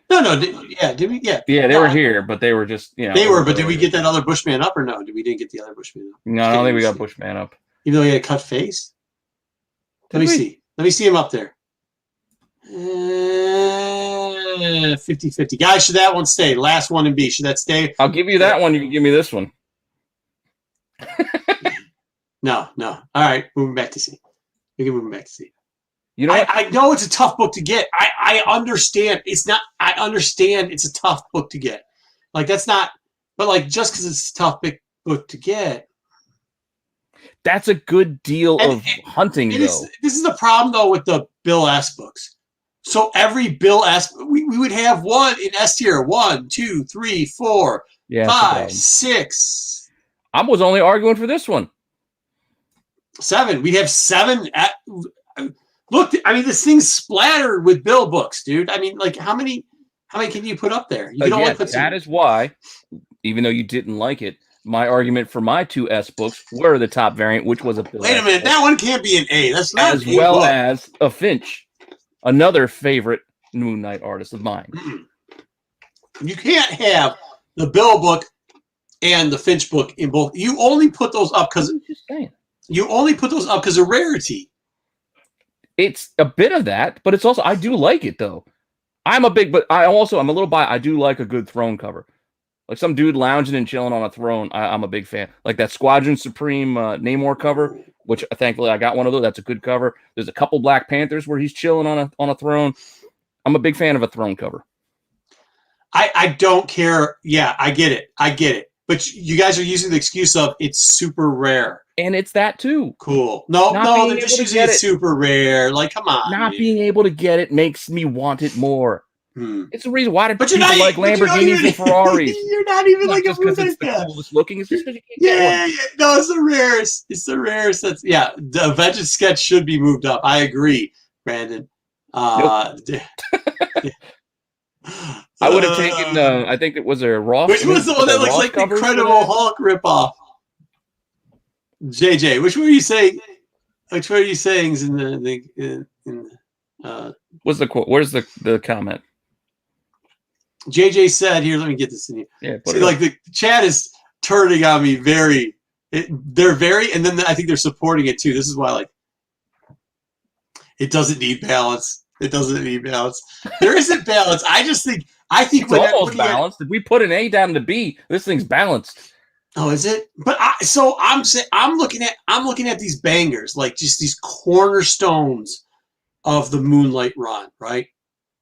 No. Did we? Yeah. Yeah, they were here, but they were just They were, but did we get that other Bushman up or no? We didn't get the other Bushman up. No, I don't think we got Bushman up. Even though he had a cut face. Let me see. Let me see him up there. 50-50. Guys, should that one stay? Last one in B. Should that stay? I'll give you that one. You can give me this one. No. All right. Moving back to C. We can move him back to C. You know what? I know it's a tough book to get. I understand. I understand it's a tough book to get. Like, that's not, but like, just because it's a tough book to get. That's a good deal of hunting, though. This is the problem, though, with the Bill S books. So every Bill S, we would have one in S tier. 1, 2, 3, 4, 5, 6. I was only arguing for this one. 7. We'd have 7. Look, I mean, this thing's splattered with Bill books, dude. I mean, like, how many can you put up there? You can only put that is why, even though you didn't like it, my argument for my 2 S books were the top variant, which was a Bill. Wait a minute, that one can't be an A. That's not as well as a Finch, another favorite Moon Knight artist of mine. You can't have the Bill book and the Finch book in both. You only put those up because of rarity. It's a bit of that, but it's also, I do like it though. I'm a little biased. I do like a good throne cover. Like some dude lounging and chilling on a throne. I'm a big fan. Like that Squadron Supreme Namor cover, which thankfully I got one of those. That's a good cover. There's a couple Black Panthers where he's chilling on a throne. I'm a big fan of a throne cover. I don't care. Yeah, I get it. But you guys are using the excuse of it's super rare. And it's that too. Cool. No, they're just using it super rare. Like, come on. Not being able to get it makes me want it more. It's the reason why people like Lamborghinis and Ferraris. You're not even like just because it's the coolest looking. It's just because you can't get one. No, it's the rarest. It's the rarest. The Vengeance sketch should be moved up. I agree, Brandon. Nope. I would have taken. I think it was a Ross. Which was the one that looks like the Incredible Hulk ripoff? JJ, which one are you saying? Which one are you saying is in the What's the quote? Where's the comment? JJ said, "Here, let me get this in here." Yeah, see, like the chat is turning on me very. They're very, and then I think they're supporting it too. This is why, like, it doesn't need balance. It doesn't need balance. There isn't balance. I think it's almost balanced. If we put an A down to B, this thing's balanced. Oh, is it? But I'm looking at these bangers, like just these cornerstones of the Moonlight run, right?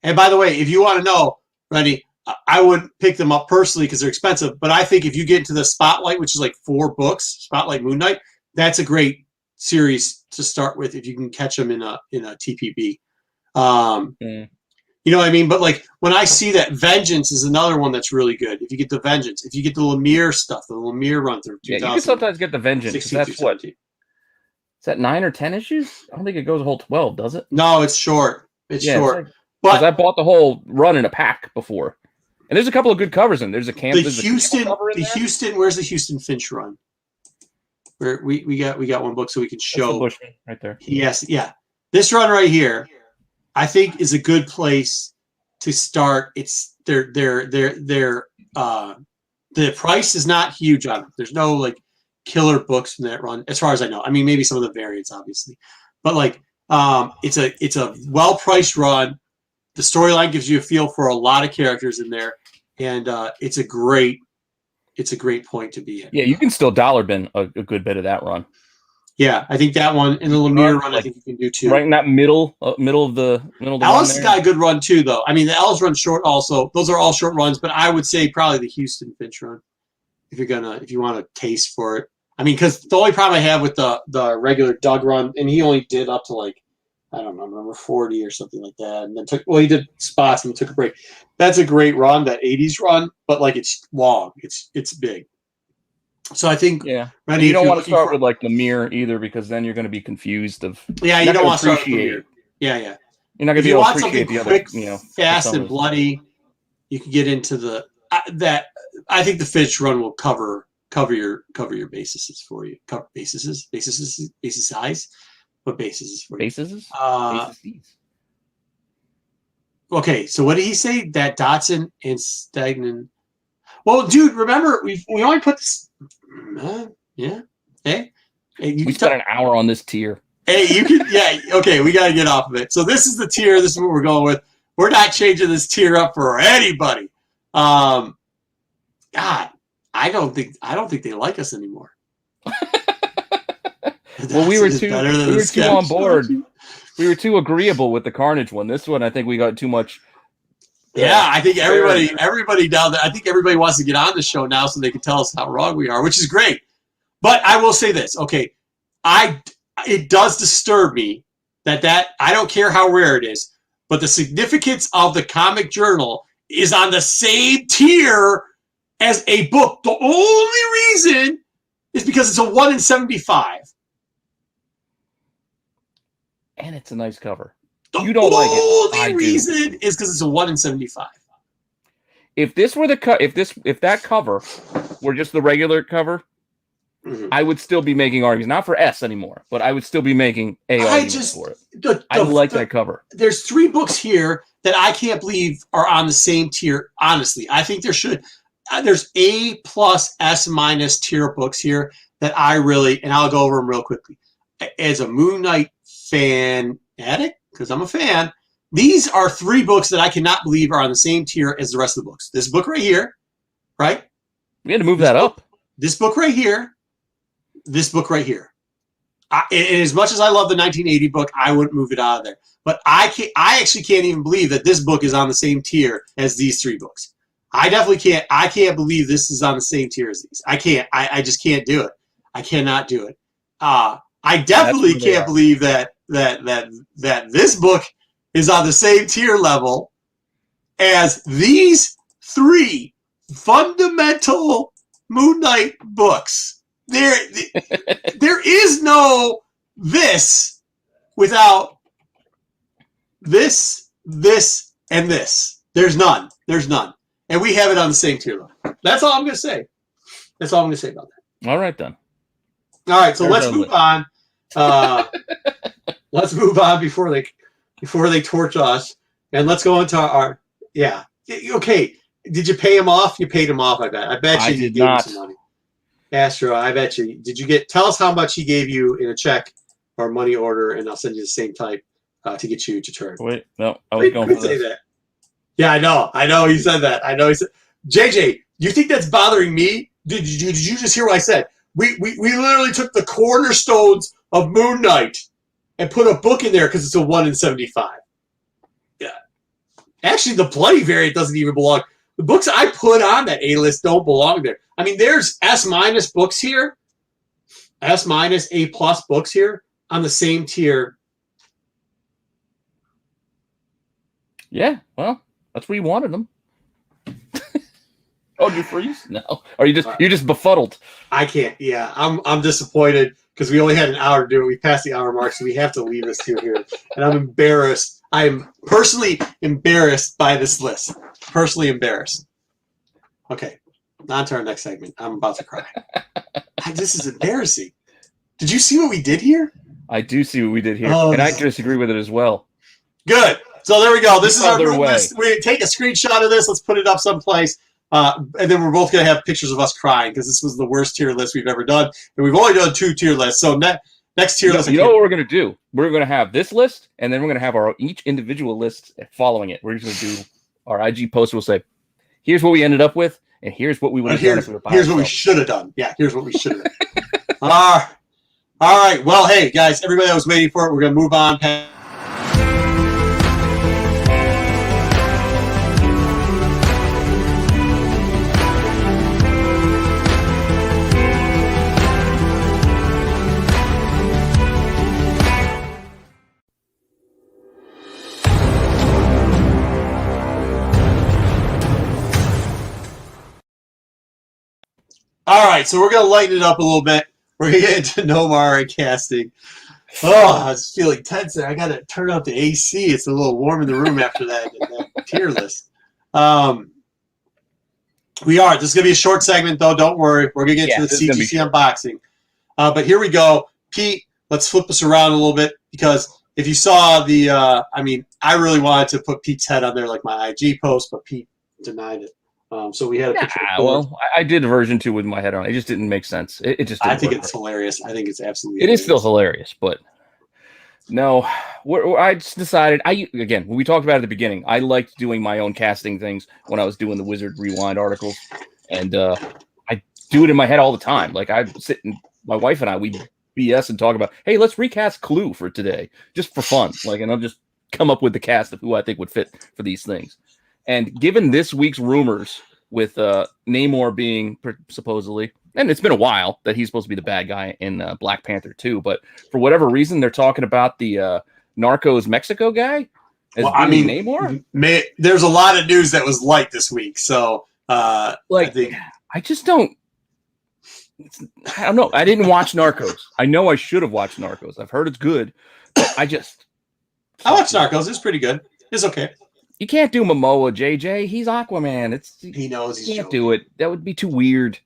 And by the way, if you want to know, Randy, I wouldn't pick them up personally because they're expensive. But I think if you get into the Spotlight, which is like 4 books, Spotlight Moon Knight, that's a great series to start with if you can catch them in a TPB. You know what I mean? But like when I see that Vengeance is another one that's really good. If you get the Vengeance, if you get the Lemire stuff, the Lemire run through. Yeah, you can sometimes get the Vengeance. That's what. Is that 9 or 10 issues? I don't think it goes a whole 12, does it? No, it's short. It's short. Because I bought the whole run in a pack before, and there's a couple of good covers in. There's a camp. Where's the Houston Finch run? Where we got one book so we can show Bushman right there. Yes, yeah. This run right here, I think, is a good place to start. It's the price is not huge on it. There's no like killer books from that run, as far as I know. I mean, maybe some of the variants, obviously, but like it's a well priced run. The storyline gives you a feel for a lot of characters in there, and it's a great point to be in. Yeah, you can still dollar bin a good bit of that run. Yeah, I think that one in the Lemire run, I think you can do too. Right in that middle of the Ellis got a good run too, though. I mean, the Ellis run short also. Those are all short runs, but I would say probably the Houston Finch run if you want a taste for it. I mean, because the only problem I have with the regular Doug run, and he only did up to like, I don't know, number 40 or something like that, and then he did spots and took a break. That's a great run, that 80s run, but like it's long, it's big. So I think Randy, you don't want to start with like Lemire either, because then you're going to be confused of you don't want to start with Lemire. Yeah. You're not going to be able to appreciate the quick, other, fast and bloody. You can get into the that. I think the Finch run will cover your bases for you. Cover bases size. What bases for you? Bases? Okay, so what did he say? That Dotson and Stagnan. Well, dude, remember we only put this. Yeah. Hey, we spent an hour on this tier. Hey, you can. Yeah. Okay, we got to get off of it. So this is the tier. This is what we're going with. We're not changing this tier up for anybody. God, I don't think they like us anymore. Well, we were too on board. We were too agreeable with the Carnage one. This one, I think we got too much. Yeah, I think everybody down there. I think everybody wants to get on the show now so they can tell us how wrong we are, which is great. But I will say this, okay? It does disturb me that I don't care how rare it is, but the significance of the comic journal is on the same tier as a book. The only reason is because it's a 1 in 75. And it's a nice cover. You don't like it. The only reason is because it's a 1 in 75. If this were if that cover were just the regular cover, I would still be making arguments, not for S anymore, but I would still be making arguments for it. I like that cover. There's 3 books here that I can't believe are on the same tier. Honestly, I think there's A+, S- tier books here that I really, and I'll go over them real quickly. As a Moon Knight fan addict, because I'm a fan, these are 3 books that I cannot believe are on the same tier as the rest of the books. This book right here, right? We had to move that up. This book right here. This book right here. And as much as I love the 1980 book, I wouldn't move it out of there. But I actually can't even believe that this book is on the same tier as these 3 books. I definitely can't. I can't believe this is on the same tier as these. I can't. I just can't do it. I cannot do it. I definitely can't believe that this book is on the same tier level as these 3 fundamental Moon Knight books. There is no this without this, and this. There's none. And we have it on the same tier level. That's all I'm going to say. That's all I'm going to say about that. All right, then. All right, so let's move on. Let's move on before they torch us, and let's go into our Okay, did you pay him off? You paid him off. I bet you did not. Him some money. Astro, I bet you. Did you get? Tell us how much he gave you in a check or money order, and I'll send you the same type to get you to turn. Wait, no, I was going to say that. Yeah, I know. He said that. I know. He said, JJ, you think that's bothering me? Did you just hear what I said? We literally took the cornerstones of Moon Knight and put a book in there because it's a 1 in 75. Yeah. Actually, the bloody variant doesn't even belong. The books I put on that A list don't belong there. I mean, there's S- books here, S-, A+ books here on the same tier. Yeah, well, that's where you wanted them. Oh, did you freeze? No. Are you're just befuddled? I can't. Yeah, I'm disappointed because we only had an hour to do it. We passed the hour mark, so we have to leave this here. And I'm embarrassed. I'm personally embarrassed by this list. Personally embarrassed. Okay, on to our next segment. I'm about to cry. This is embarrassing. Did you see what we did here? I do see what we did here, and I disagree with it as well. Good. So there we go. This is our new list. We take a screenshot of this. Let's put it up someplace. And then we're both going to have pictures of us crying because this was the worst tier list we've ever done. And we've only done 2 tier lists. So next tier list. You know what we're going to do? We're going to have this list, and then we're going to have our each individual list following it. We're just going to do our IG post. We'll say, here's what we ended up with, and here's what we would have done if we were by Here's what we should have done. Yeah, here's what we should have done. All right. Well, hey, guys, everybody that was waiting for it, we're going to move on past. All right, so we're going to lighten it up a little bit. We're going to get into Nomar and casting. Oh, I was feeling tense there. I got to turn up the AC. It's a little warm in the room after that tier list. We are. This is going to be a short segment, though. Don't worry. We're going to get to the CGC unboxing. But here we go. Pete, let's flip this around a little bit because if you saw the I really wanted to put Pete's head on there like my IG post, but Pete denied it. So we had a picture. Well, I did a version 2 with my head on. It just didn't make sense. It just. I think it's hilarious. I think it's absolutely. It is still hilarious, but no. I just decided. When we talked about it at the beginning, I liked doing my own casting things when I was doing the Wizard Rewind articles, and I do it in my head all the time. Like I sit and my wife and I we BS and talk about, hey, let's recast Clue for today, just for fun. And I'll just come up with the cast of who I think would fit for these things. And given this week's rumors with Namor being supposedly, and it's been a while that he's supposed to be the bad guy in Black Panther 2, but for whatever reason, they're talking about the Narcos Mexico guy as being Namor. There's a lot of news that was light this week. So, I just don't. I don't know. I didn't watch Narcos. I know I should have watched Narcos. I've heard it's good, but I watched Narcos. It's pretty good. It's okay. You can't do Momoa, JJ. He's Aquaman. He knows he's can't do it. That would be too weird.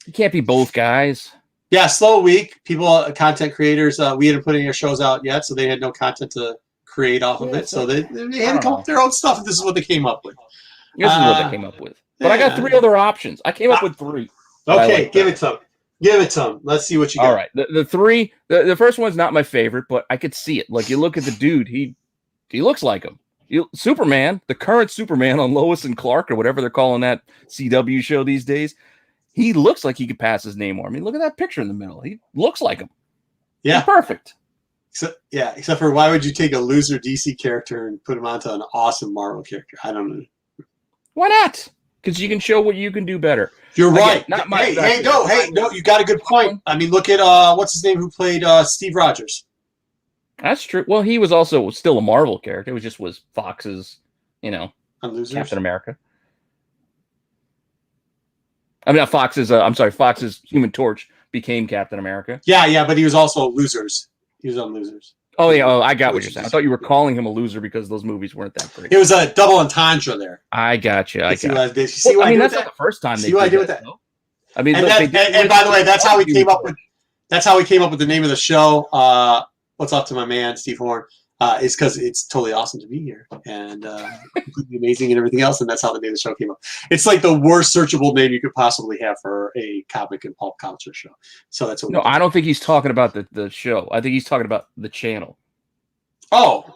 You can't be both guys. Yeah, slow week. People, content creators, we hadn't put any of shows out yet, so they had no content to create off of it. So they had to come up with their own stuff, and this is what they came up with. This is what they came up with. But I got 3 other options. I came up with 3. Okay, give it some. Give it some. Let's see what you got. All right. The 3, the first one's not my favorite, but I could see it. Like, you look at the dude, he looks like him. Superman, the current Superman on Lois and Clark or whatever they're calling that CW show these days, he looks like he could pass his name. I mean, look at that picture in the middle. He looks like him. Yeah. He's perfect. Except for why would you take a loser DC character and put him onto an awesome Marvel character? I don't know. Why not? Because you can show what you can do better. You're right. Hey, you got a good point. I mean, look at what's his name who played Steve Rogers. That's true. Well, he was also still a Marvel character. It was Fox's, Captain America. I mean, not Fox's. Fox's Human Torch became Captain America. Yeah, but he was also Losers. He was on Losers. Oh yeah, I got what you're saying. I thought you were calling him a loser because those movies weren't that great. It was a double entendre there. I got you. See what I did? See what I did? That's not the first time. See what I did with that? No? I mean, and by the way, that's how we came up with. That's how we came up with the name of the show. What's up to my man Steve Horn? Is because it's totally awesome to be here and completely amazing and everything else, and that's how the name of the show came up. It's like the worst searchable name you could possibly have for a comic and pulp culture show. So that's what. No, I don't think he's talking about the show. I think he's talking about the channel. Oh,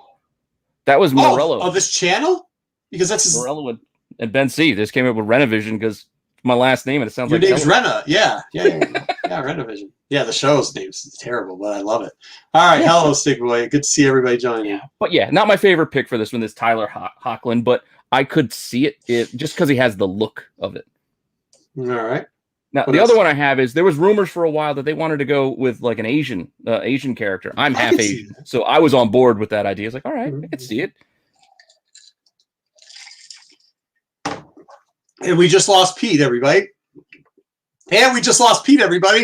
that was Morello. Oh, this channel? Because that's his... Morello and Ben C. This came up with Renovision because my last name and it sounds your like name's Rena. Yeah, Renovision. Yeah, the show's name's terrible, but I love it. All right, hello, Stick Boy. Good to see everybody joining. Yeah, but not my favorite pick for this one is Tyler Hoechlin, but I could see it just because he has the look of it. All right. Now, the other one I have is there was rumors for a while that they wanted to go with like an Asian character. I'm half Asian, so I was on board with that idea. It's like, all right, I can see it. And we just lost Pete, everybody.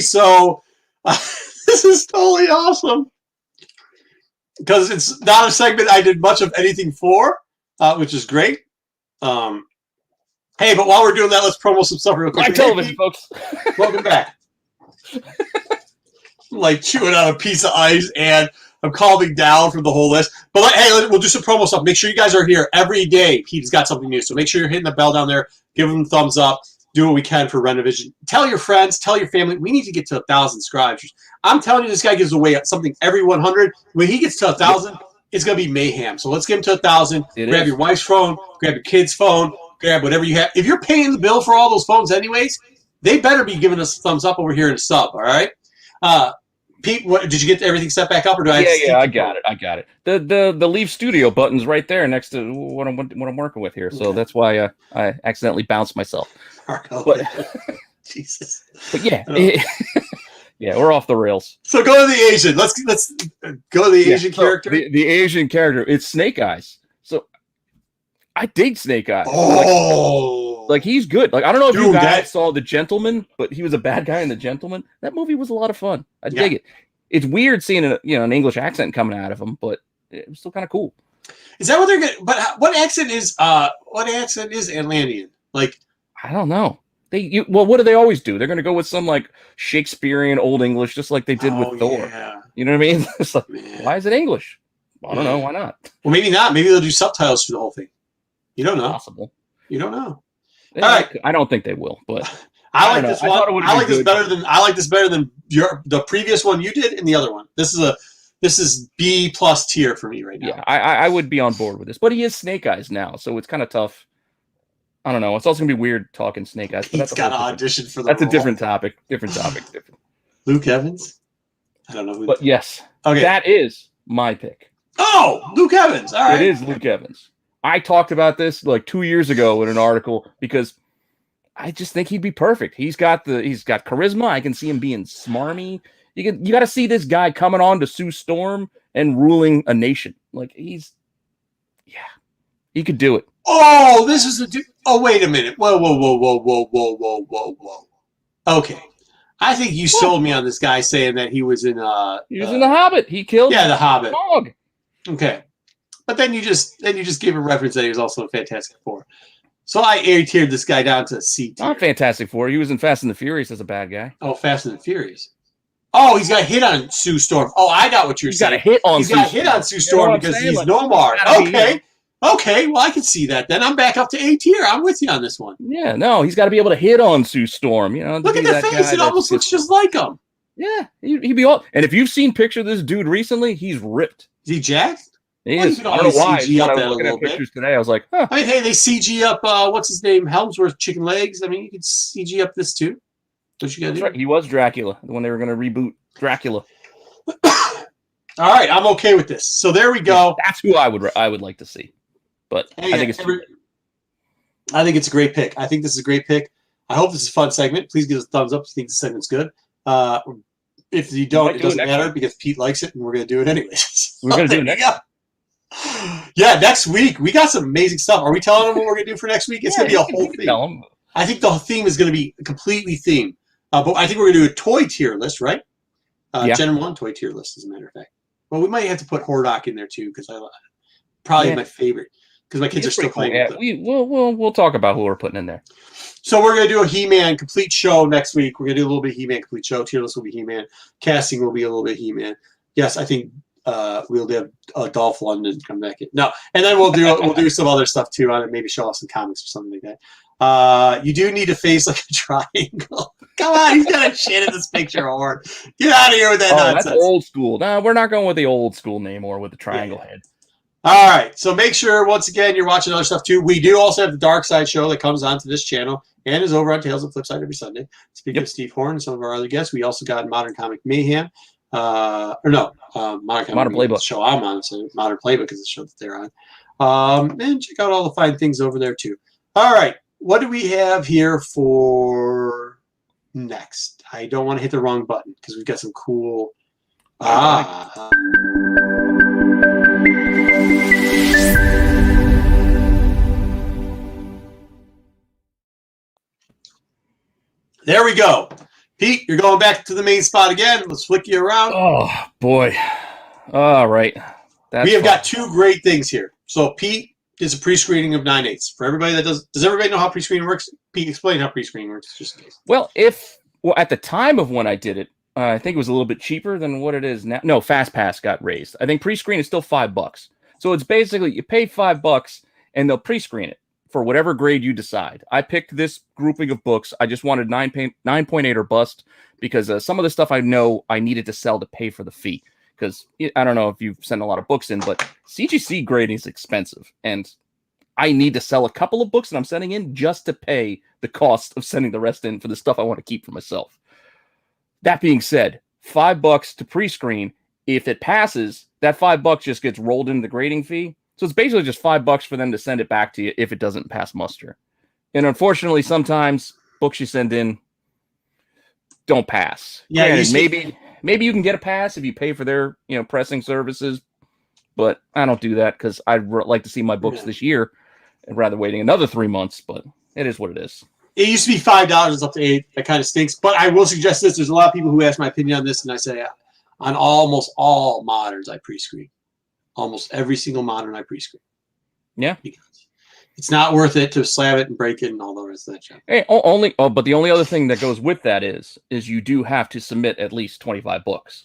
So this is totally awesome. Because it's not a segment I did much of anything for, which is great. Hey, but while we're doing that, let's promo some stuff real quick. Live television, folks. Welcome back. I'm like chewing on a piece of ice, and I'm calming down from the whole list. But hey, we'll do some promo stuff. Make sure you guys are here every day. Pete's got something new, so make sure you're hitting the bell down there. Give them a thumbs up. Do what we can for Renovision. Tell your friends. Tell your family. We need to get to 1,000 subscribers. I'm telling you, this guy gives away something every 100. When he gets to 1,000, it's going to be mayhem. So let's get him to 1,000. Grab your wife's phone. Grab your kid's phone. Grab whatever you have. If you're paying the bill for all those phones anyways, they better be giving us a thumbs up over here in a sub, all right? Pete, did you get everything set back up, or do I? Yeah, I got it. The Leave Studio button's right there next to what I'm working with here, so that's why I accidentally bounced myself. But Jesus. But yeah, yeah, we're off the rails. So go to the Asian. Let's go to the Asian character. The Asian character. It's Snake Eyes. So I dig Snake Eyes. Like he's good. Like I don't know if you guys saw The Gentleman, but he was a bad guy in The Gentleman. That movie was a lot of fun. I dig it. It's weird seeing an English accent coming out of him, but it was still kind of cool. Is that what they're getting? But what accent is Atlantean? Like I don't know. Well, what do they always do? They're going to go with some like Shakespearean Old English, just like they did with Thor. Yeah. You know what I mean? It's like, why is it English? I don't know. Why not? Well, maybe not. Maybe they'll do subtitles for the whole thing. You don't know. Possible. You don't know. All right. I don't think they will, but I like this one. I like this better than the previous one you did and the other one. This is B+ tier for me right now. Yeah, I would be on board with this, but he is Snake Eyes now, so it's kind of tough. I don't know. It's also gonna be weird talking Snake Eyes. But He's got to audition for the That's role. a different topic. Different. Luke Evans? I don't know who. But yes, that is my pick. Oh, Luke Evans. All right. It is Luke Evans. I talked about this like 2 years ago in an article because I just think he'd be perfect. He's got charisma. I can see him being smarmy. You got to see this guy coming on to Sue Storm and ruling a nation. Like he could do it. Oh, this is a dude. Oh, wait a minute. Whoa. Okay. I think you sold me on this guy saying that he was in he was in The Hobbit. He killed the Hobbit. Dog. Okay. But then you just gave a reference that he was also in Fantastic Four. So I A-tiered this guy down to C tier. Not Fantastic Four. He was in Fast and the Furious as a bad guy. Oh, Fast and the Furious. Oh, he's got a hit on Sue Storm. Oh, I got what you're saying. He's got a hit on Sue Storm because he's Nomar. Okay. Okay, well, I can see that. Then I'm back up to A tier. I'm with you on this one. Yeah, no, he's got to be able to hit on Sue Storm. Look at the face; it almost looks just like him. Yeah, he'd be all. And if you've seen pictures of this dude recently, he's ripped. Is he jacked? He is. I don't know why. When I was looking at pictures today, I was like, huh. I mean, hey, they CG up. What's his name? Helmsworth chicken legs. I mean, you could CG up this too. What you got to do? Right. He was Dracula when they were going to reboot Dracula. All right, I'm okay with this. So there we go. That's who I would like to see. But I think it's a great pick. I think this is a great pick. I hope this is a fun segment. Please give us a thumbs up if you think the segment's good. If you don't, it doesn't matter because Pete likes it and we're going to do it anyways. We're going to do it next week. Yeah, next week. We got some amazing stuff. Are we telling them what we're going to do for next week? It's going to be a whole thing. I think the theme is going to be completely themed. But I think we're going to do a toy tier list, right? Gen 1 toy tier list, as a matter of fact. Well, we might have to put Hordak in there too because probably my favorite. Because my kids are still playing with it. We'll talk about who we're putting in there. So we're going to do a He-Man complete show next week. We're going to do a little bit of He-Man complete show. Tier list will be He-Man. Casting will be a little bit He-Man. Yes, I think we'll have Dolph Lundgren come back in. No, and then we'll do some other stuff too on it. Maybe show off some comics or something like that. You do need a face like a triangle. Come on, he's got a shit in this picture, Howard. Get out of here with that nonsense. That's old school. No, we're not going with the old school name or with the triangle head. All right, so make sure, once again, you're watching other stuff, too. We do also have the Dark Side show that comes onto this channel and is over on Tales of Flipside every Sunday. Speaking of Steve Horn and some of our other guests, we also got Modern Comic Mayhem. Modern Playbook show I'm on, so Modern Playbook is the show that they're on. And check out all the fine things over there, too. All right, what do we have here for next? I don't want to hit the wrong button because we've got some cool... There we go. Pete, you're going back to the main spot again. Let's flick you around. Oh, boy. All right. We have got two great things here. So Pete is a pre-screening of 9/8. For everybody that does everybody know how pre-screening works? Pete, explain how pre-screening works. Just in case. Well, at the time of when I did it, I think it was a little bit cheaper than what it is now. No, FastPass got raised. I think pre-screen is still $5. So it's basically you pay $5 and they'll pre-screen it for whatever grade you decide. I picked this grouping of books. I just wanted 9.8 or bust because some of the stuff I know I needed to sell to pay for the fee. Because I don't know if you've sent a lot of books in, but CGC grading is expensive. And I need to sell a couple of books that I'm sending in just to pay the cost of sending the rest in for the stuff I want to keep for myself. That being said, $5 to pre-screen. If it passes, that $5 just gets rolled into the grading fee. So it's basically just $5 for them to send it back to you if it doesn't pass muster. And unfortunately, sometimes books you send in don't pass. Yeah, maybe you can get a pass if you pay for their pressing services, but I don't do that because I'd like to see my books this year and rather waiting another 3 months. But it is what it is. It used to be $5. It's up to $8. That kind of stinks. But I will suggest this. There's a lot of people who ask my opinion on this, and I say on almost all moderns I pre-screen. Almost every single modern I pre-screen. Yeah. Because it's not worth it to slab it and break it and all the rest of that shit. Hey, but the only other thing that goes with that is you do have to submit at least 25 books.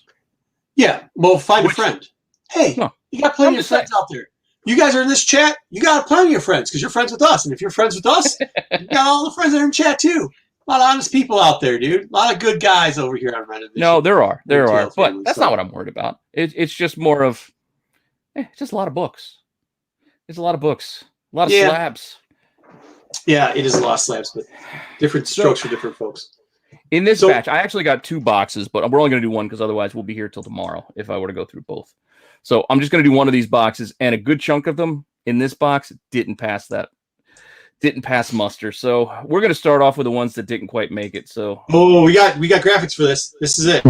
Yeah. Well, find a friend. Hey, you got plenty of friends out there. You guys are in this chat. You got plenty of friends because you're friends with us. And if you're friends with us, you got all the friends that are in chat too. A lot of honest people out there, dude. A lot of good guys over here on Reddit. No, there are. But that's not what I'm worried about. It's just more of, it's just a lot of books. It's a lot of books. A lot of slabs. Yeah, it is a lot of slabs, but different strokes for different folks. In this batch, I actually got 2 boxes, but we're only going to do one because otherwise we'll be here till tomorrow if I were to go through both. So I'm just going to do one of these boxes, and a good chunk of them in this box didn't pass muster. So we're going to start off with the ones that didn't quite make it. So we got graphics for this. This is it.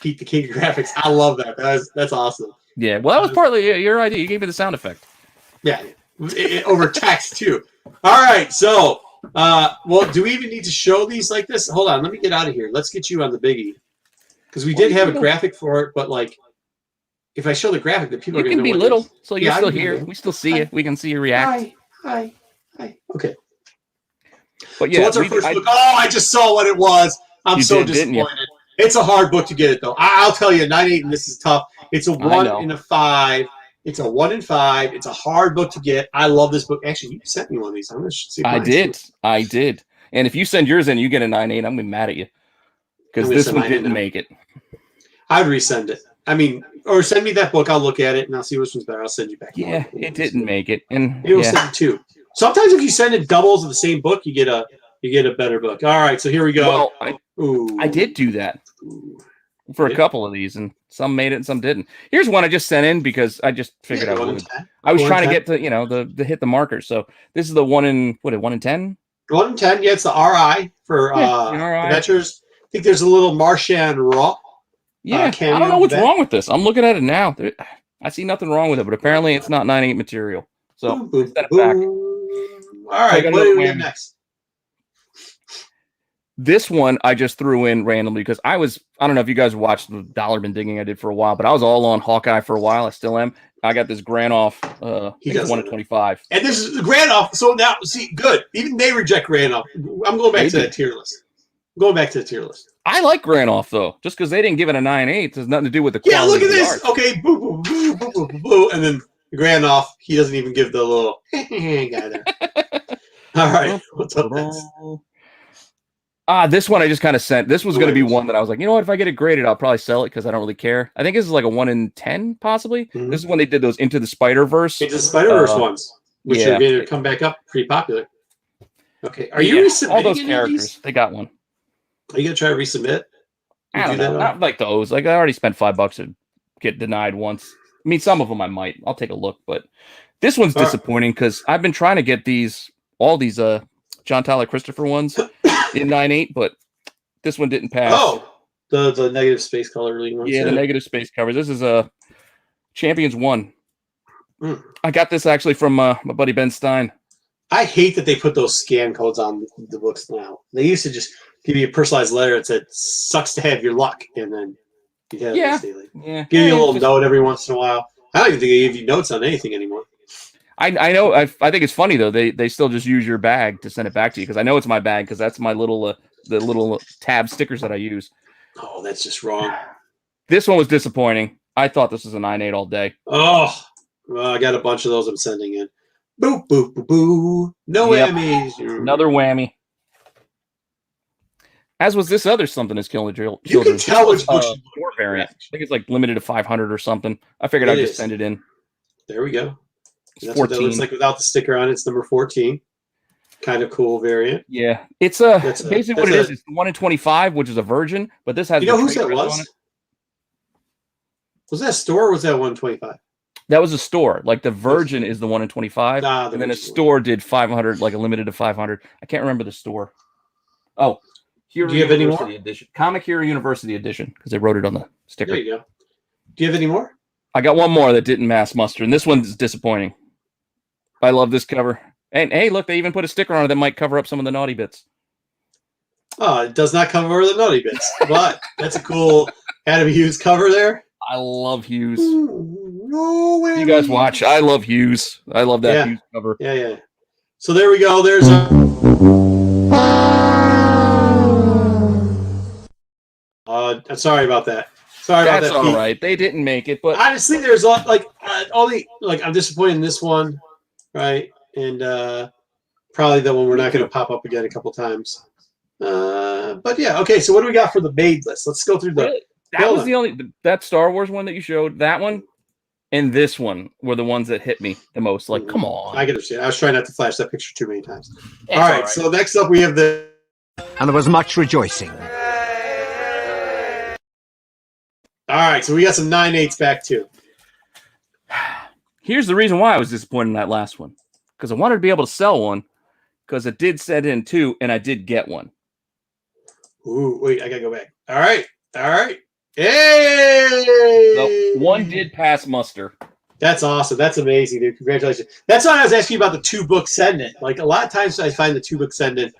Pete the King of Graphics. I love that. That's awesome. Yeah, well, that was partly your idea. You gave me the sound effect. Yeah, over text too. All right, so well, do we even need to show these like this? Hold on, let me get out of here. Let's get you on the biggie because we did have a graphic for it, but like, if I show the graphic, then people are going to know. You can be little, so you're still here. We still see you. We can see you react. Hi. Okay. But yeah, so what's our first book? Oh, I just saw what it was. I'm so disappointed. It's a hard book to get it though. I'll tell you, 9/8, and this is tough. It's a 1 in a 5. It's a 1 in 5. It's a hard book to get. I love this book. Actually, you sent me one of these. I'm going to see. I did. And if you send yours in, you get a 9/8. I'm going to be mad at you because this one didn't make it. I'd resend it. I mean, or send me that book. I'll look at it and I'll see which one's better. I'll send you back. Yeah, it didn't make it, and it will send 2. Sometimes if you send it doubles of the same book, you get a better book. All right, so here we go. Well, I did do that for a couple of these, and some made it and some didn't. Here's one I just sent in because I just figured I would. I was trying to get to the hit the marker. So this is the 1 in 10. 1 in 10. Yeah, it's the RI for adventures. I think there's a little Marchand Raw. Yeah, I don't know what's wrong with this. I'm looking at it now. I see nothing wrong with it, but apparently it's not 9/8 material. So set it back. All right, what do we have next? This one I just threw in randomly because I don't know if you guys watched the dollar bin digging I did for a while, but I was all on Hawkeye for a while. I still am. I got this Granoff. He does 1 in 25. And this is the Granoff. So now, see, good. Even they reject Granoff. I'm going back to that tier list. I like Granoff though, just because they didn't give it a 9/8. It has nothing to do with the quality. Yeah, look at this. Okay, boo, boo, boo, boo, boo, boo, boo, and then Granoff. He doesn't even give the little guy there. All right, what's up next? This one I just kind of sent. This was going to be one that I was like, you know what? If I get it graded, I'll probably sell it because I don't really care. I think this is like a 1 in 10, possibly. Mm-hmm. This is when they did those Into the Spider-Verse. Into the Spider-Verse ones, which are going to come back up pretty popular. Okay, are you resubmitting all those characters? They got one. Are you going to try to resubmit? I don't know. Not like those. Like I already spent $5 to get denied once. I mean, some of them I might. I'll take a look, but this one's disappointing because I've been trying to get all these John Tyler Christopher ones in 9/8, but this one didn't pass. Oh, the negative space color ones. Yeah, the negative space covers. This is a Champions 1. I got this actually from my buddy Ben Stein. I hate that they put those scan codes on the books now. They used to just give you a personalized letter that said "sucks to have your luck," and then you'd have give you a little note every once in a while. I don't even think they give you notes on anything anymore. I know. I think it's funny though. They still just use your bag to send it back to you because I know it's my bag because that's my little the little tab stickers that I use. Oh, that's just wrong. This one was disappointing. I thought this was a 9.8 all day. Oh, well, I got a bunch of those I'm sending in. Boop, boop, boop, boo. No whammies. Another whammy. As was this other something that's killing the children. You can tell which book store variant. I think it's like limited to 500 or something. I figured I'd just send it in. There we go. That's 14. What that looks like without the sticker on it. It's number 14. Kind of cool variant. Yeah. It's basically what it is. It's the 1 in 25, which is a virgin, but this has whose that was? Was that a store or was that 125? That was a store. Like the virgin is the 1 in 25. And then a store did 500, like a limited to 500. I can't remember the store. Oh, Hero do you have any more? Edition. Comic Hero University Edition, because they wrote it on the sticker. There you go. Do you have any more? I got one more that didn't mass muster, and this one's disappointing. I love this cover. And hey, look, they even put a sticker on it that might cover up some of the naughty bits. Oh, it does not cover the naughty bits, but that's a cool Adam Hughes cover there. I love Hughes. No way. You guys watch. I love Hughes. I love that Hughes cover. Yeah. So there we go. There's I'm sorry about that. That's all right. They didn't make it, but honestly, there's I'm disappointed in this one, right? And probably the one we're not going to pop up again a couple times. But yeah, okay. So what do we got for the made list? Let's go through the. That was the only that Star Wars one that you showed. That one and this one were the ones that hit me the most. Like, come on. I can understand. I was trying not to flash that picture too many times. All right. So next up, we have the. And there was much rejoicing. All right, so we got some 9.8s back too. Here's the reason why I was disappointed in that last one. Because I wanted to be able to sell one. Because it did set in 2, and I did get one. Ooh, wait, I gotta go back. All right. Hey! So one did pass muster. That's awesome. That's amazing, dude. Congratulations. That's why I was asking you about the 2-book send-in. Like, a lot of times I find the 2-book send-in.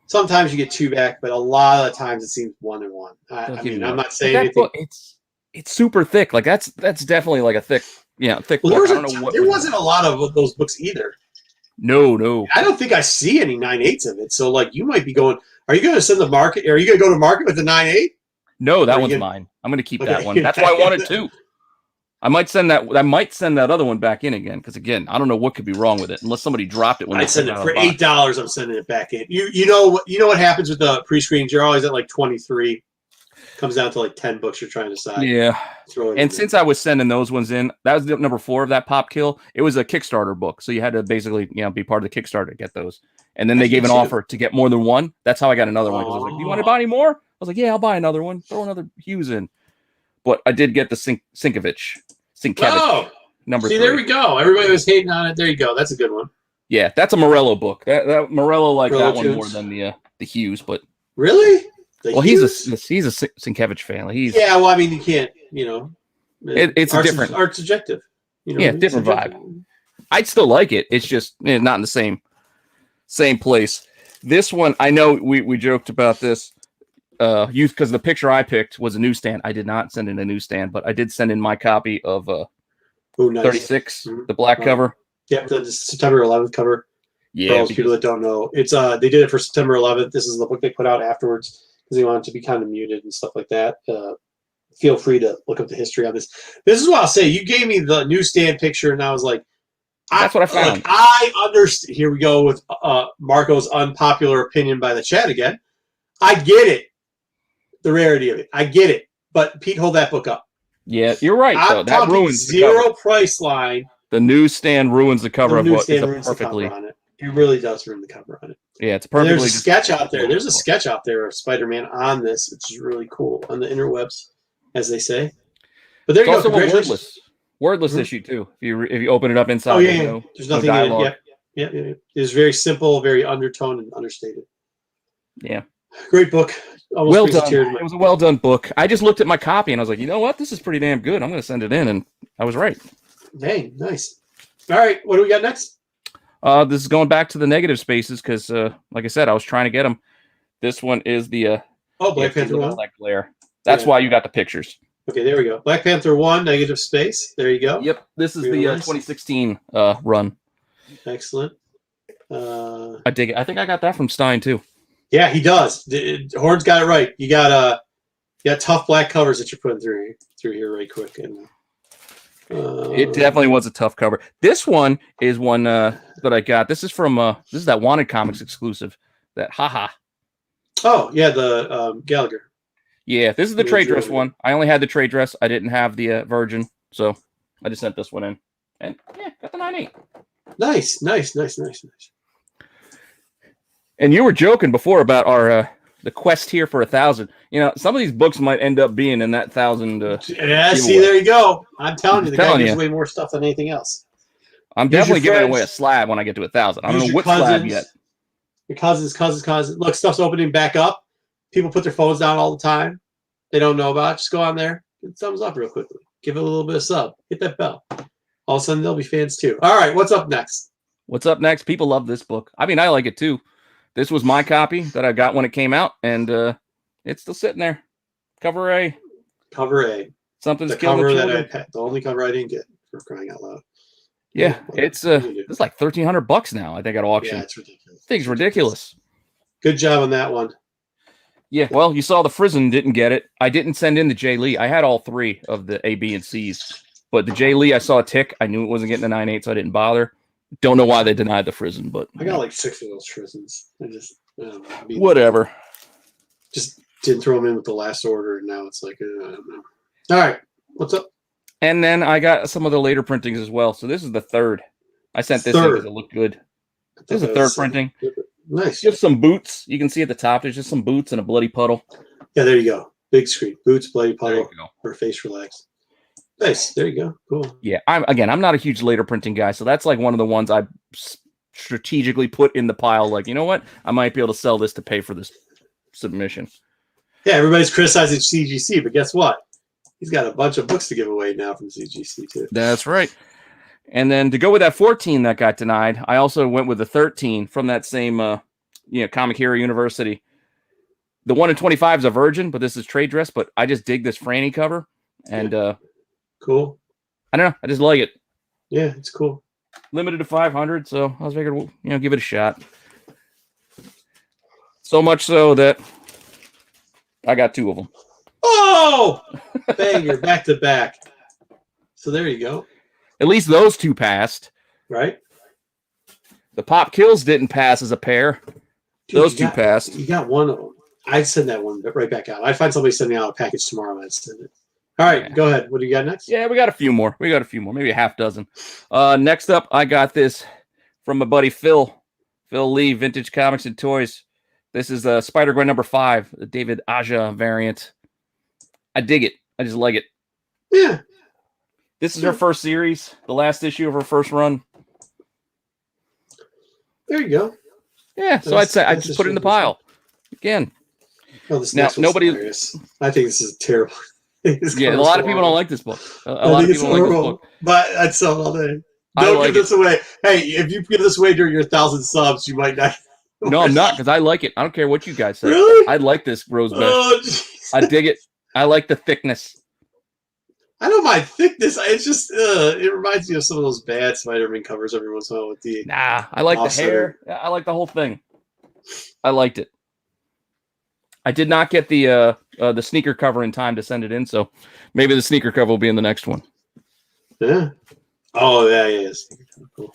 Sometimes you get 2 back, but a lot of the times it seems 1 and 1. I mean, I'm not saying anything. Book, it's super thick. Like that's definitely like a thick, thick book. I don't know what there wasn't a lot of those books either. No. I don't think I see any 9.8s of it. So like you might be going, are you going to send the market? Are you going to go to market with the 9.8? No, that one's mine. I'm going to keep that one. That's why I wanted 2. I might send that other one back in again because again, I don't know what could be wrong with it unless somebody dropped it when I send it for $8. I'm sending it back in. You know what happens with the pre-screens? You're always at like 23. Comes down to like 10 books you're trying to decide. Yeah. And since I was sending those ones in, that was number 4 of that pop kill. It was a Kickstarter book. So you had to basically, be part of the Kickstarter to get those. And then they gave an offer to get more than one. That's how I got another one. I was like, do you want to buy any more? I was like, yeah, I'll buy another one. Throw another Hughes in. But I did get the Sienkiewicz. Oh, number 3. There we go. Everybody was hating on it. There you go. That's a good one. Yeah, that's a Morello book. That Morello liked that one more than the Hughes, but really? He's a Sienkiewicz fan. Well, I mean, you can't, it's a different art's subjective. Different vibe. I'd still like it. It's just not in the same place. This one, I know we joked about this. Youth, because the picture I picked was a newsstand. I did not send in a newsstand, but I did send in my copy of nice. 36, the black cover. Yeah, the September 11th cover. Yeah, for those people that don't know, it's they did it for September 11th. This is the book they put out afterwards because they wanted to be kind of muted and stuff like that. Feel free to look up the history on this. This is what I'll say. You gave me the newsstand picture, and I was like, that's what I found. Like, I understand. Here we go with Marco's unpopular opinion by the chat again. I get it. The rarity of it. I get it. But Pete, hold that book up. Yeah, you're right. I'm that ruins zero price line. The newsstand ruins the cover of what is perfectly. On it. It really does ruin the cover on it. Yeah, it's perfectly. There's a sketch out there. There's a sketch out there of Spider-Man on this, which is really cool on the interwebs, as they say. But there you go. Congratulations. Wordless issue too. If you open it up inside, there's nothing in it. Yeah. It's very simple, very undertoned and understated. Yeah. Great book. Almost well done. It was a well done book. I just looked at my copy and I was like, you know what? This is pretty damn good. I'm going to send it in, and I was right. Hey, nice. All right, what do we got next? This is going back to the negative spaces because, like I said, I was trying to get them. This one is the Black Panther 1. That glare. That's why you got the pictures. Okay, there we go. Black Panther 1, negative space. There you go. Yep, this is the 2016 run. Excellent. I dig it. I think I got that from Stein too. Yeah, he does. Horn's got it right. You got tough black covers that you're putting through here right quick. And it definitely was a tough cover. This one is one that I got. This is from this is that Wanted Comics exclusive. That haha. Oh yeah, the Gallagher. Yeah, this is the trade dress one. I only had the trade dress. I didn't have the Virgin, so I just sent this one in. And yeah, got the 9.8. Nice. And you were joking before about our the quest here for 1,000. You know, some of these books might end up being in that 1,000. Yeah, see, there you go. I'm telling you, the guy gives away more stuff than anything else. I'm definitely giving away a slab when I get to 1,000. I don't know what slab yet. Your cousins. Look, stuff's opening back up. People put their phones down all the time. They don't know about it. Just go on there, give thumbs up real quickly. Give it a little bit of sub. Hit that bell. All of a sudden, they'll be fans too. All right, what's up next? What's up next? People love this book. I mean, I like it too. This was my copy that I got when it came out, and it's still sitting there. Cover A. Something's killing the children. The only cover I didn't get, for crying out loud. Yeah, it's like $1,300 now, I think, at auction. Yeah, it's ridiculous. Thing's ridiculous. Good job on that one. Yeah, well, you saw the Frizen didn't get it. I didn't send in the J. Lee. I had all 3 of the A, B, and C's. But the J. Lee, I saw a tick. I knew it wasn't getting the 9.8, so I didn't bother. Don't know why they denied the Frizen, but I got like 6 of those Frizens. I just whatever. Just didn't throw them in with the last order, and now it's like I don't know. All right, what's up? And then I got some of the later printings as well. So this is the third. I sent this in because it looked good. This is the third printing. Nice. Just some boots. You can see at the top, there's just some boots and a bloody puddle. Yeah, there you go. Big screen. Boots, bloody puddle, her face relaxed. Nice. There you go. Cool. Yeah, I'm not a huge later printing guy, so that's like one of the ones I strategically put in the pile. Like, you know what? I might be able to sell this to pay for this submission. Yeah, everybody's criticizing CGC, but guess what? He's got a bunch of books to give away now from CGC too. That's right. And then to go with that 14 that got denied, I also went with the 13 from that same, Comic Hero University. The 1 in 25 is a Virgin, but this is trade dress. But I just dig this Franny cover, and cool. I don't know, I just like it. Yeah, it's cool. Limited to 500, so I was figured, give it a shot. So much so that I got 2 of them. Oh, banger, back to back. So there you go. At least those 2 passed. Right. The Pop Kills didn't pass as a pair. Dude, those 2 passed. You got one of them. I'd send that one right back out. I'd find somebody sending out a package tomorrow. I'd send it. All right, Go ahead. What do you got next? Yeah, we got a few more. Maybe a half dozen. Next up, I got this from my buddy Phil Lee, Vintage Comics and Toys. This is Spider-Gwen number 5, the David Aja variant. I dig it. I just like it. Yeah. This is her first series, the last issue of her first run. There you go. Yeah, so I'd say I just put it in the pile. Again. Oh, this now, nobody. Hilarious. I think this is terrible. Yeah, a lot of people don't like this book. A lot of people don't like this book. But I'd sell it all day. Don't give this away. Hey, if you give this away during your 1,000 subs, you might not. No, I'm not, because I like it. I don't care what you guys say. Really? I like this rose mesh. Oh, I dig it. I like the thickness. I don't mind thickness. It's just it reminds me of some of those bad Spider-Man covers every once in a while with the. Nah, I like the hair. I like the whole thing. I liked it. I did not get the sneaker cover in time to send it in, so maybe the sneaker cover will be in the next one. Yeah. Oh yeah. Cool.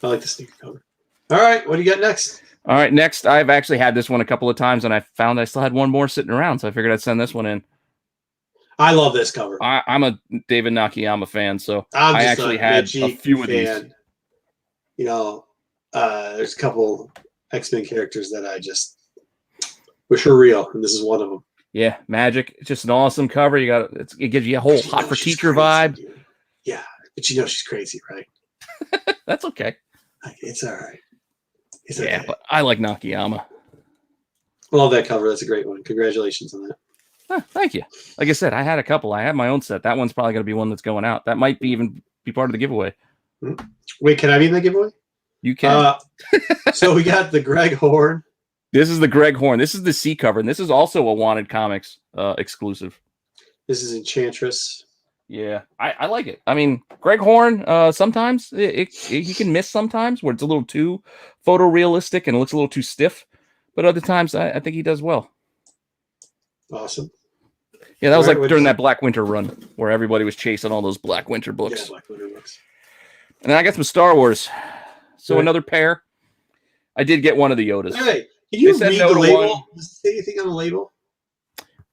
I like the sneaker cover. All right, what do you got next? All right, next I've actually had this one a couple of times, and I found I still had one more sitting around, so I figured I'd send this one in. I love this cover. I'm a David Nakayama fan, so I actually had a few of these. You know, there's a couple X-Men characters that I just wish were real, and this is one of them. Yeah, Magic. It's just an awesome cover. It gives you a whole Hot for Teacher vibe. Dude. Yeah, but you know she's crazy, right? That's okay. It's all right. It's okay. Yeah, but I like Nakayama. I love that cover. That's a great one. Congratulations on that. Thank you. Like I said, I had a couple. I have my own set. That one's probably going to be one that's going out. That might be even be part of the giveaway. Wait, can I be in the giveaway? You can. So we got the Greg Horn. This is the Greg Horn. This is the C cover, and this is also a Wanted Comics exclusive. This is Enchantress. Yeah, I like it. I mean, Greg Horn, sometimes he can miss sometimes where it's a little too photorealistic and it looks a little too stiff, but other times I think he does well. Awesome. Yeah, that was like during that Black Winter run where everybody was chasing all those Black Winter books. Yeah, Black Winter books. And then I got some Star Wars. So another pair. I did get one of the Yodas. Hey, can you read the label? Does it say anything on the label?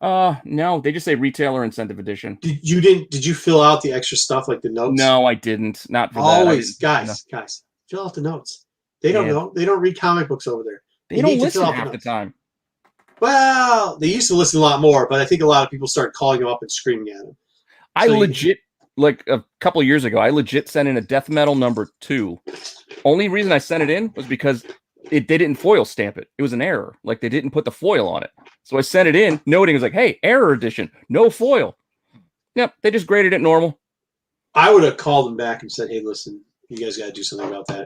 No, they just say retailer incentive edition. Did you fill out the extra stuff like the notes? No, I didn't. Not for always, that. Guys, fill out the notes. They don't know. They don't read comic books over there. They don't listen half the time. Well, they used to listen a lot more, but I think a lot of people started calling them up and screaming at them. I legit, like a couple of years ago, I legit sent in a Death Metal #2. Only reason I sent it in was because they didn't foil stamp it. It was an error. Like they didn't put the foil on it. So I sent it in, noting it was like, hey, error edition, no foil. Yep, they just graded it normal. I would have called them back and said, hey, listen, you guys got to do something about that.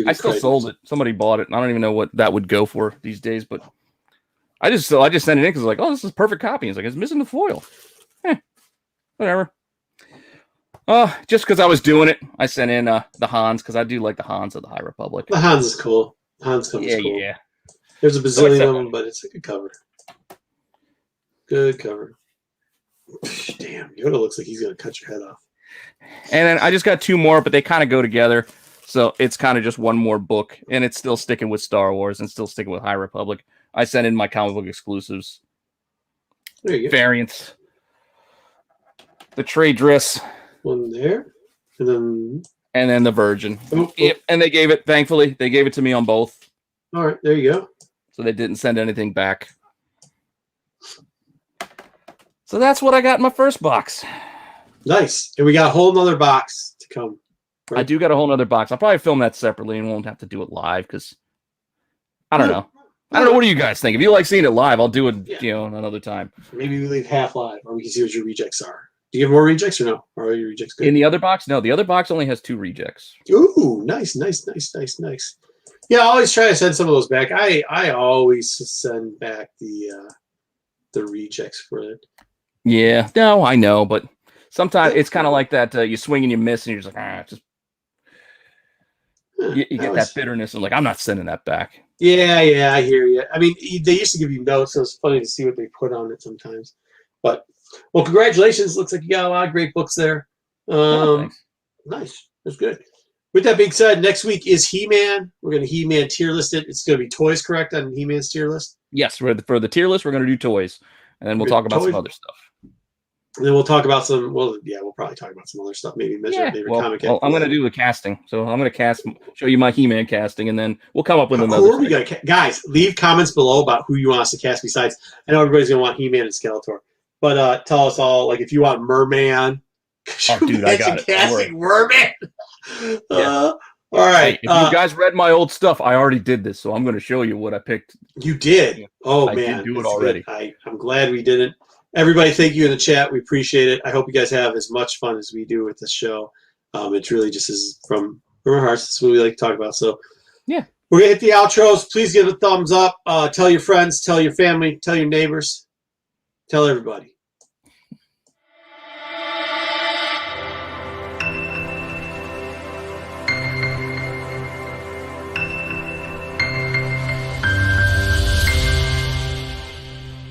I still sold it. Somebody bought it. I don't even know what that would go for these days, but I just sent it in because like, oh, this is a perfect copy. It's like, it's missing the foil. Whatever. Just because I was doing it, I sent in the Hans because I do like the Hans of the High Republic. The Hans is cool. The Hans cover is cool. Yeah. There's a bazillion of them, but it's a good cover. Good cover. Damn, Yoda looks like he's gonna cut your head off. And then I just got 2 more, but they kind of go together. So it's kind of just one more book, and it's still sticking with Star Wars and still sticking with High Republic. I sent in my comic book exclusives. There you go. Variants. The trade dress. One there. And then the Virgin. Oh. Yep. And they gave it, thankfully, they gave it to me on both. All right, there you go. So they didn't send anything back. So that's what I got in my first box. Nice. And we got a whole nother box to come. Right? I do got a whole nother box. I'll probably film that separately and won't have to do it live because I don't know. I don't know. What do you guys think? If you like seeing it live, I'll do it, another time. Maybe we leave half live, or we can see what your rejects are. Do you have more rejects or no? Or are your rejects good? In the other box? No, the other box only has 2 rejects. Ooh, nice. Yeah, I always try to send some of those back. I always send back the rejects for it. Yeah, no, I know, but sometimes it's kind of like that. You swing and you miss, and you're just like, you get that bitterness, and like, I'm not sending that back. Yeah, I hear you. I mean, they used to give you notes, so it's funny to see what they put on it sometimes. But, well, congratulations. Looks like you got a lot of great books there. Nice. That's good. With that being said, next week is He-Man. We're going to He-Man tier list it. It's going to be toys, correct, on He-Man's tier list? Yes, for the tier list, we're going to do toys, and then we'll talk about some other stuff. And then we'll talk about some. Well, yeah, we'll probably talk about some other stuff. Maybe measure favorite comic. Well, I'm going to do the casting, so I'm going to show you my He-Man casting, and then we'll come up with another. Who are we going to guys? Leave comments below about who you want us to cast. Besides, I know everybody's going to want He-Man and Skeletor, but tell us all like if you want Merman. Oh, dude, I got it. Casting Merman. Yeah. All right. Hey, if you guys read my old stuff, I already did this, so I'm going to show you what I picked. You did. Oh I man, did do it already. I'm glad we did it. Everybody, thank you in the chat. We appreciate it. I hope you guys have as much fun as we do with this show. It's really just is from our hearts. That's what we like to talk about. So yeah, we're gonna hit the outros. Please give a thumbs up. Tell your friends, tell your family, tell your neighbors, tell everybody.